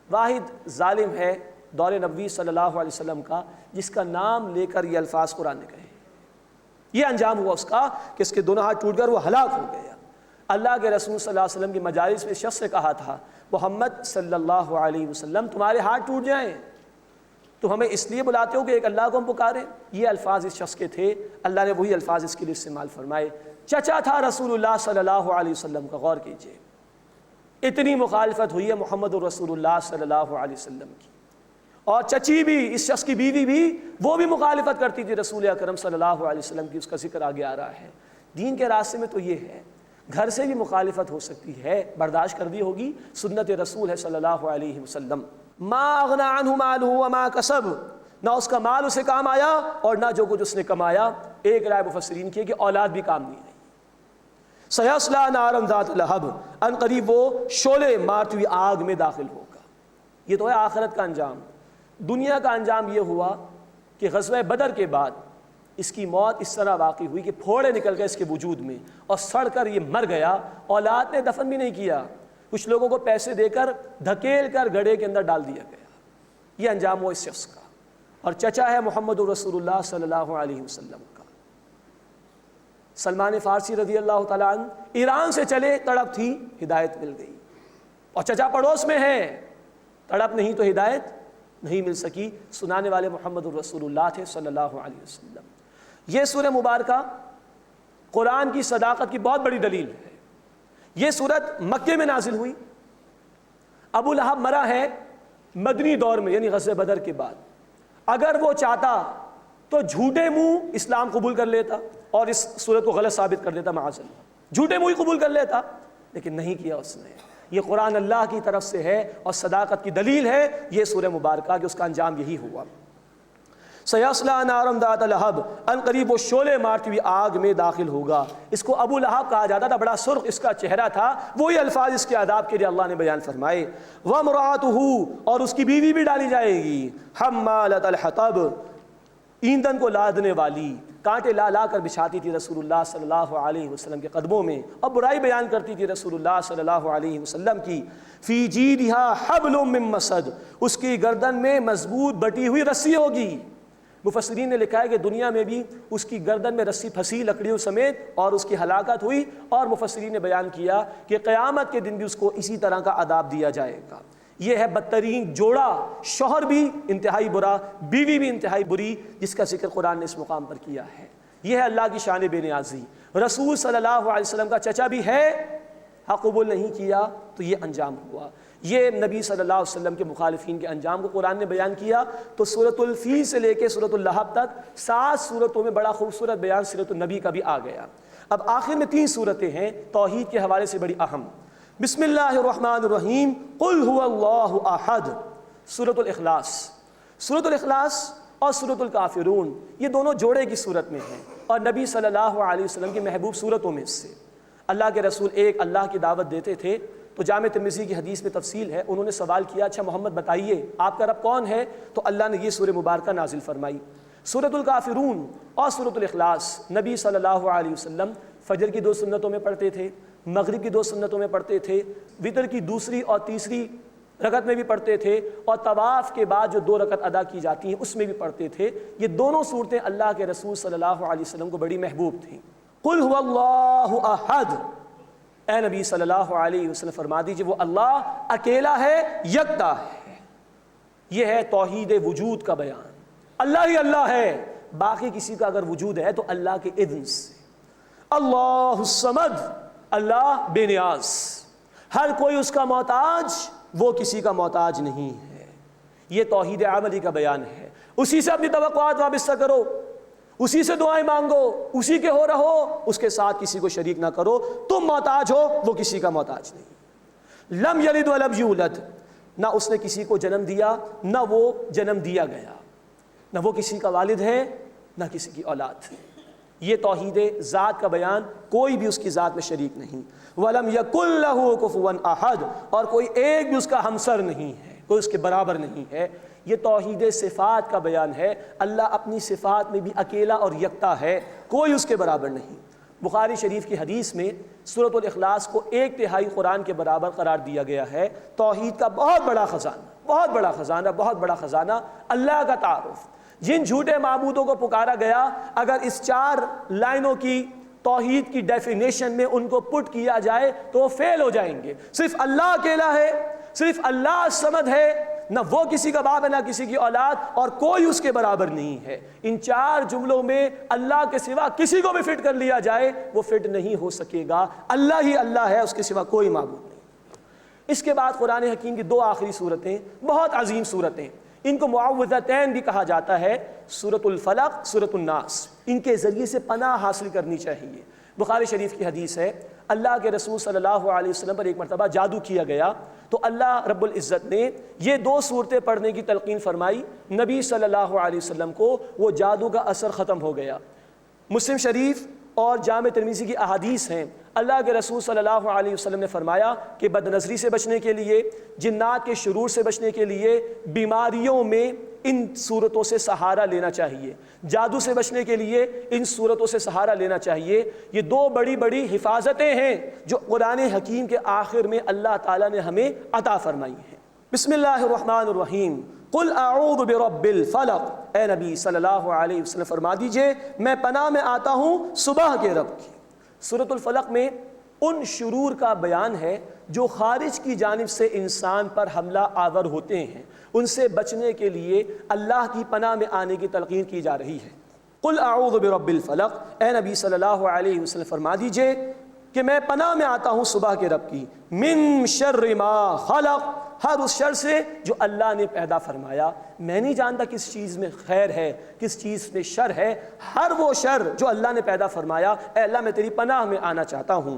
S3: واحد ظالم ہے دور نبوی صلی اللہ علیہ وسلم کا جس کا نام لے کر یہ الفاظ قرآن نے کہے۔ یہ انجام ہوا اس کا کہ اس کے دونوں ہاتھ ٹوٹ کر وہ ہلاک ہو گیا۔ اللہ کے رسول صلی اللہ علیہ وسلم کی مجالس میں شخص نے کہا تھا، محمد صلی اللہ علیہ وسلم تمہارے ہاتھ ٹوٹ جائیں تو ہمیں اس لیے بلاتے ہو کہ ایک اللہ کو ہم پکاریں؟ یہ الفاظ اس شخص کے تھے، اللہ نے وہی الفاظ اس کے لیے استعمال فرمائے۔ چچا تھا رسول اللہ صلی اللہ علیہ وسلم کا، غور کیجئے، اتنی مخالفت ہوئی ہے محمد رسول اللہ صلی اللہ علیہ وسلم کی، اور چچی بھی، اس شخص کی بیوی بھی، وہ بھی مخالفت کرتی تھی رسول اکرم صلی اللہ علیہ وسلم کی۔ اس کا ذکر آگے آ رہا ہے۔ دین کے راستے میں تو یہ ہے، گھر سے بھی مخالفت ہو سکتی ہے، برداشت کر دی ہوگی، سنت رسول ہے صلی اللہ علیہ وسلم۔ ما اغنى عنه ماله وما كسب، نہ اس کا مال اسے کام آیا اور نہ جو کچھ اس نے کمایا۔ ایک رائے مفسرین کی ہے کہ اولاد بھی کام نہیں آئی۔ سيصلى نارا ذات لہب، ان قریب وہ شعلے مارتی ہوئی آگ میں داخل ہوگا۔ یہ تو ہے آخرت کا انجام۔ دنیا کا انجام یہ ہوا کہ غزوہ بدر کے بعد اس کی موت اس طرح واقع ہوئی کہ پھوڑے نکل گئے اس کے وجود میں اور سڑ کر یہ مر گیا، اولاد نے دفن بھی نہیں کیا، کچھ لوگوں کو پیسے دے کر دھکیل کر گڑھے کے اندر ڈال دیا گیا۔ یہ انجام ہوا اس شخص کا، اور چچا ہے محمد رسول اللہ صلی اللہ علیہ وسلم کا۔ سلمان فارسی رضی اللہ تعالیٰ عنہ ایران سے چلے، تڑپ تھی، ہدایت مل گئی، اور چچا پڑوس میں ہے، تڑپ نہیں تو ہدایت نہیں مل سکی۔ سنانے والے محمد رسول اللہ تھے صلی اللہ علیہ وسلم۔ یہ سورہ مبارکہ قرآن کی صداقت کی بہت بڑی دلیل ہے۔ یہ سورت مکے میں نازل ہوئی، ابو لہب مرا ہے مدنی دور میں، یعنی غزوہ بدر کے بعد۔ اگر وہ چاہتا تو جھوٹے منہ اسلام قبول کر لیتا اور اس سورت کو غلط ثابت کر دیتا، معاذ اللہ، جھوٹے منہ ہی قبول کر لیتا، لیکن نہیں کیا اس نے۔ یہ قرآن اللہ کی طرف سے ہے اور صداقت کی دلیل ہے یہ سورہ مبارکہ کہ اس کا انجام یہی ہوا۔ سیصلی نارا ذات لہب، ان قریب وہ شعلے مارتی ہوئی آگ میں داخل ہوگا۔ اس کو ابو لہب کہا جاتا تھا، بڑا سرخ اس کا چہرہ تھا۔ وہی الفاظ اس کے عذاب کے لیے اللہ نے بیان فرمائے۔ وامرأتہ، اور اس کی بیوی بھی ڈالی جائے گی، حمالۃ الحطب، ایندھن کو لادنے والی، کانٹے لا لا کر بچھاتی تھی رسول اللہ صلی اللہ علیہ وسلم کے قدموں میں، اور برائی بیان کرتی تھی رسول اللہ صلی اللہ علیہ وسلم کی۔ فی جیدہا حبل من مسد، اس کی گردن میں مضبوط بٹی ہوئی رسی ہوگی۔ مفسرین نے لکھا ہے کہ دنیا میں بھی اس کی گردن میں رسی پھنسی لکڑیوں سمیت اور اس کی ہلاکت ہوئی، اور مفسرین نے بیان کیا کہ قیامت کے دن بھی اس کو اسی طرح کا عذاب دیا جائے گا۔ یہ ہے بدترین جوڑا، شوہر بھی انتہائی برا، بیوی بھی انتہائی بری، جس کا ذکر قرآن نے اس مقام پر کیا ہے۔ یہ ہے اللہ کی شان بے نیازی۔ رسول صلی اللہ علیہ وسلم کا چچا بھی ہے، حق قبول نہیں کیا تو یہ انجام ہوا۔ یہ نبی صلی اللہ علیہ وسلم کے مخالفین کے انجام کو قرآن نے بیان کیا۔ تو سورۃ الفیل سے لے کے سورۃ اللہب تک 7 صورتوں میں بڑا خوبصورت بیان سیرت النبی کا بھی آ گیا۔ اب آخر میں 3 صورتیں ہیں توحید کے حوالے سے بڑی اہم۔ بسم اللہ الرحمن الرحیم، قل هو اللہ احد، سورۃ الاخلاص۔ سورۃ الاخلاص اور سورۃ الکافرون یہ دونوں جوڑے کی صورت میں ہیں، اور نبی صلی اللہ علیہ وسلم کی محبوب صورتوں میں سے۔ اللہ کے رسول ایک اللہ کی دعوت دیتے تھے، تو جامع ترمذی کی حدیث میں تفصیل ہے، انہوں نے سوال کیا اچھا محمد بتائیے آپ کا رب کون ہے؟ تو اللہ نے یہ سورہ مبارکہ نازل فرمائی۔ سورۃ الکافرون اور سورۃ الاخلاص نبی صلی اللہ علیہ وسلم فجر کی 2 سنتوں میں پڑھتے تھے، مغرب کی 2 سنتوں میں پڑھتے تھے، وتر کی 2 اور 3 رکعت میں بھی پڑھتے تھے، اور طواف کے بعد جو 2 رکعت ادا کی جاتی ہیں اس میں بھی پڑھتے تھے۔ یہ دونوں صورتیں اللہ کے رسول صلی اللہ علیہ وسلم کو بڑی محبوب تھیں۔ قل هو اللہ احد، اے نبی صلی اللہ علیہ وسلم فرما دیجئے وہ اللہ اکیلا ہے، یکتا ہے۔ یہ ہے توحید وجود کا بیان، اللہ ہی اللہ ہے، باقی کسی کا اگر وجود ہے تو اللہ کے اذن سے۔ اللہ الصمد، اللہ بے نیاز، ہر کوئی اس کا محتاج، وہ کسی کا محتاج نہیں ہے۔ یہ توحید عملی کا بیان ہے۔ اسی سے اپنی توقعات وابستہ کرو، اسی سے دعائیں مانگو، اسی کے ہو رہو، اس کے ساتھ کسی کو شریک نہ کرو۔ تم محتاج ہو، وہ کسی کا محتاج نہیں۔ لم یلد ولم یولد، نہ اس نے کسی کو جنم دیا نہ وہ جنم دیا گیا، نہ وہ کسی کا والد ہے نہ کسی کی اولاد۔ یہ توحید ذات کا بیان، کوئی بھی اس کی ذات میں شریک نہیں۔ ولم یکن لہ کفوا احد، اور کوئی ایک بھی اس کا ہمسر نہیں ہے، کوئی اس کے برابر نہیں ہے۔ یہ توحید صفات کا بیان ہے، اللہ اپنی صفات میں بھی اکیلا اور یکتا ہے، کوئی اس کے برابر نہیں۔ بخاری شریف کی حدیث میں سورۃ الاخلاص کو 1/3 قرآن کے برابر قرار دیا گیا ہے۔ توحید کا بہت بڑا خزانہ، بہت بڑا خزانہ، بہت بڑا خزانہ، اللہ کا تعارف۔ جن جھوٹے معبودوں کو پکارا گیا، اگر اس 4 لائنوں کی توحید کی ڈیفینیشن میں ان کو پٹ کیا جائے تو وہ فیل ہو جائیں گے۔ صرف اللہ اکیلا ہے، صرف اللہ صمد ہے، نہ وہ کسی کا باپ ہے نہ کسی کی اولاد، اور کوئی اس کے برابر نہیں ہے۔ ان 4 جملوں میں اللہ کے سوا کسی کو بھی فٹ کر لیا جائے وہ فٹ نہیں ہو سکے گا۔ اللہ ہی اللہ ہے، اس کے سوا کوئی معبود نہیں۔ اس کے بعد قرآن حکیم کی 2 آخری صورتیں، بہت عظیم صورتیں، ان کو معوذتین بھی کہا جاتا ہے، سورۃ الفلق، سورۃ الناس۔ ان کے ذریعے سے پناہ حاصل کرنی چاہیے۔ بخاری شریف کی حدیث ہے، اللہ کے رسول صلی اللہ علیہ وسلم پر ایک مرتبہ جادو کیا گیا، تو اللہ رب العزت نے یہ 2 صورتیں پڑھنے کی تلقین فرمائی۔ نبی صلی اللہ علیہ وسلم کو وہ جادو کا اثر ختم ہو گیا۔ مسلم شریف اور جامع ترمذی کی احادیث ہیں، اللہ کے رسول صلی اللہ علیہ وسلم نے فرمایا کہ بد نظری سے بچنے کے لیے، جنات کے شرور سے بچنے کے لیے، بیماریوں میں ان صورتوں سے سہارا لینا چاہیے، جادو سے بچنے کے لیے ان صورتوں سے سہارا لینا چاہیے۔ یہ 2 بڑی بڑی حفاظتیں ہیں جو قرآن حکیم کے آخر میں اللہ تعالیٰ نے ہمیں عطا فرمائی ہیں۔ بسم اللہ الرحمن الرحیم، قل اعوذ برب الفلق، اے نبی صلی اللہ علیہ وسلم فرما دیجئے میں پناہ میں آتا ہوں صبح کے رب کی۔ سورۃ الفلق میں ان شرور کا بیان ہے جو خارج کی جانب سے انسان پر حملہ آور ہوتے ہیں، ان سے بچنے کے لیے اللہ کی پناہ میں آنے کی تلقین کی جا رہی ہے۔ قل اعوذ برب الفلق، اے نبی صلی اللہ علیہ وسلم فرما دیجئے کہ میں پناہ میں آتا ہوں صبح کے رب کی، من شر ما خلق، ہر اس شر سے جو اللہ نے پیدا فرمایا۔ میں نہیں جانتا کس چیز میں خیر ہے کس چیز میں شر ہے، ہر وہ شر جو اللہ نے پیدا فرمایا، اے اللہ میں تیری پناہ میں آنا چاہتا ہوں۔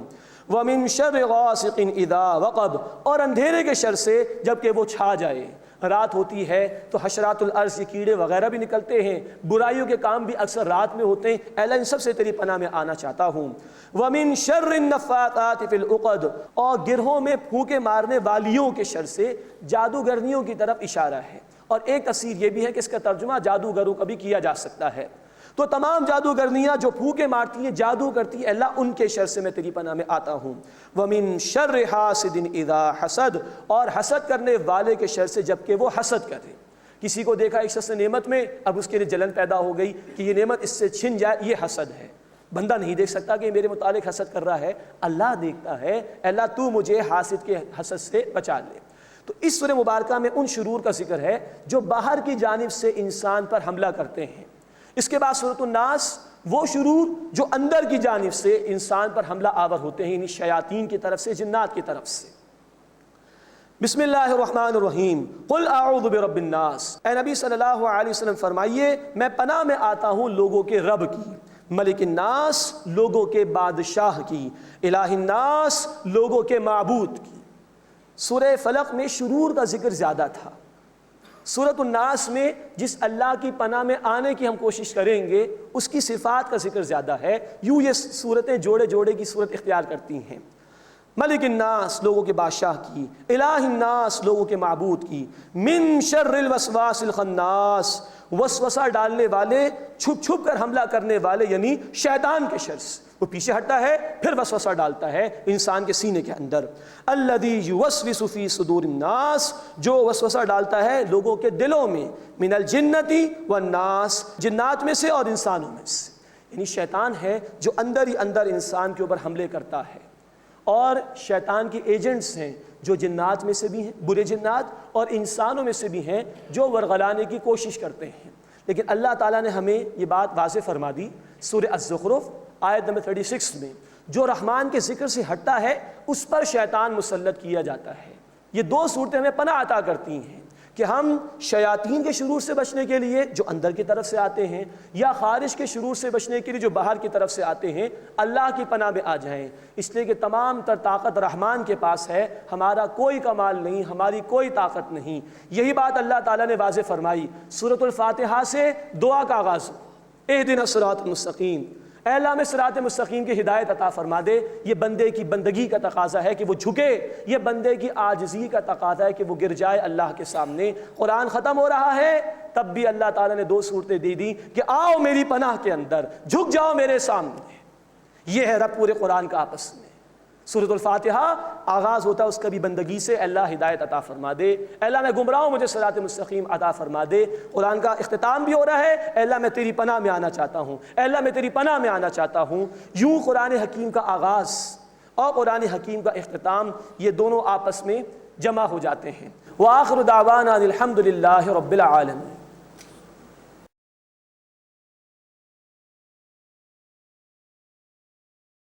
S3: وَمِن شَرِّ غَاسِقٍ إِذَا وَقَبَ، اور اندھیرے کے شر سے جب کہ وہ چھا جائے۔ رات ہوتی ہے تو حشرات الارض یہ کیڑے وغیرہ بھی نکلتے ہیں، برائیوں کے کام بھی اکثر رات میں ہوتے ہیں، اے اللہ ان سب سے تیری پناہ میں آنا چاہتا ہوں۔ وَمِن شَرِّ النَّفَّاثَاتِ فِي الْعُقَدِ، اور گرہوں میں پھونکے مارنے والیوں کے شر سے، جادوگرنیوں کی طرف اشارہ ہے، اور ایک تفسیر یہ بھی ہے کہ اس کا ترجمہ جادوگروں کا بھی کیا جا سکتا ہے۔ تو تمام جادوگرنیاں جو پھونکے مارتی ہیں، جادو کرتی ہیں، اللہ ان کے شر سے میں تیری پناہ میں آتا ہوں۔ وَمِن شَرِّ حَاسِدٍ إِذَا حَسَدَ، اور حسد کرنے والے کے شر سے جبکہ وہ حسد کرے۔ کسی کو دیکھا ایک شخص نے نعمت میں، اب اس کے لیے جلن پیدا ہو گئی کہ یہ نعمت اس سے چھن جائے، یہ حسد ہے۔ بندہ نہیں دیکھ سکتا کہ میرے متعلق حسد کر رہا ہے، اللہ دیکھتا ہے، اللہ تو مجھے حاسد کے حسد سے بچا لے۔ تو اس سورہ مبارکہ میں ان شرور کا ذکر ہے جو باہر کی جانب سے انسان پر حملہ کرتے ہیں۔ اس کے بعد سورۃ الناس وہ شرور جو اندر کی جانب سے انسان پر حملہ آور ہوتے ہیں، یعنی شیاطین کی طرف سے، جنات کی طرف سے۔ بسم اللہ الرحمن الرحیم، قل اعوذ برب الناس، اے نبی صلی اللہ علیہ وسلم فرمائیے میں پناہ میں آتا ہوں لوگوں کے رب کی، ملک الناس لوگوں کے بادشاہ کی، الہ الناس لوگوں کے معبود کی۔ سورہ فلق میں شرور کا ذکر زیادہ تھا، سورۃ الناس میں جس اللہ کی پناہ میں آنے کی ہم کوشش کریں گے اس کی صفات کا ذکر زیادہ ہے۔ یوں یہ صورتیں جوڑے جوڑے کی صورت اختیار کرتی ہیں۔ ملک الناس لوگوں کے بادشاہ کی، الہ الناس لوگوں کے معبود کی، من شر الوسواس الخناس وسوسہ ڈالنے والے، چھپ چھپ کر حملہ کرنے والے، یعنی شیطان کے شر سے۔ وہ پیچھے ہٹتا ہے پھر وسوسہ ڈالتا ہے انسان کے سینے کے اندر۔ الذی یوسوس فی صدور الناس، جو وسوسہ ڈالتا ہے لوگوں کے دلوں میں، من الجنۃ والناس، جنات میں سے اور انسانوں میں سے، یعنی شیطان ہے جو اندر ہی اندر انسان کے اوپر حملے کرتا ہے۔ اور شیطان کے ایجنٹس ہیں جو جنات میں سے بھی ہیں، برے جنات، اور انسانوں میں سے بھی ہیں جو ورغلانے کی کوشش کرتے ہیں۔ لیکن اللہ تعالیٰ نے ہمیں یہ بات واضح فرما دی سورہ الزخرف آیت نمبر 36 میں، جو رحمان کے ذکر سے ہٹتا ہے اس پر شیطان مسلط کیا جاتا ہے۔ یہ دو صورتیں ہمیں پناہ عطا کرتی ہیں کہ ہم شیاطین کے شرور سے بچنے کے لیے جو اندر کی طرف سے آتے ہیں، یا خارج کے شرور سے بچنے کے لیے جو باہر کی طرف سے آتے ہیں، اللہ کی پناہ میں آ جائیں، اس لیے کہ تمام تر طاقت رحمان کے پاس ہے، ہمارا کوئی کمال نہیں، ہماری کوئی طاقت نہیں۔ یہی بات اللہ تعالیٰ نے واضح فرمائی سورۃ الفاتحہ سے دعا کا آغاز ہوا، اہدنا الصراط المستقیم، اے اللہ میں صراط مستقیم کی ہدایت عطا فرما دے۔ یہ بندے کی بندگی کا تقاضا ہے کہ وہ جھکے، یہ بندے کی عاجزی کا تقاضا ہے کہ وہ گر جائے اللہ کے سامنے۔ قرآن ختم ہو رہا ہے تب بھی اللہ تعالیٰ نے دو صورتیں دے دی کہ آؤ میری پناہ کے اندر، جھک جاؤ میرے سامنے۔ یہ ہے رب پورے قرآن کا آپس میں۔ سورۃ الفاتحہ آغاز ہوتا ہے اس کا بھی بندگی سے، اللہ ہدایت عطا فرما دے، اے اللہ میں گمراہ ہوں مجھے صراط مستقیم عطا فرما دے۔ قرآن کا اختتام بھی ہو رہا ہے، اے اللہ میں تیری پناہ میں آنا چاہتا ہوں، اے اللہ میں تیری پناہ میں آنا چاہتا ہوں۔ یوں قرآن حکیم کا آغاز اور قرآن حکیم کا اختتام یہ دونوں آپس میں جمع ہو جاتے ہیں۔ وآخر دعوانا الحمد للہ رب العالمین۔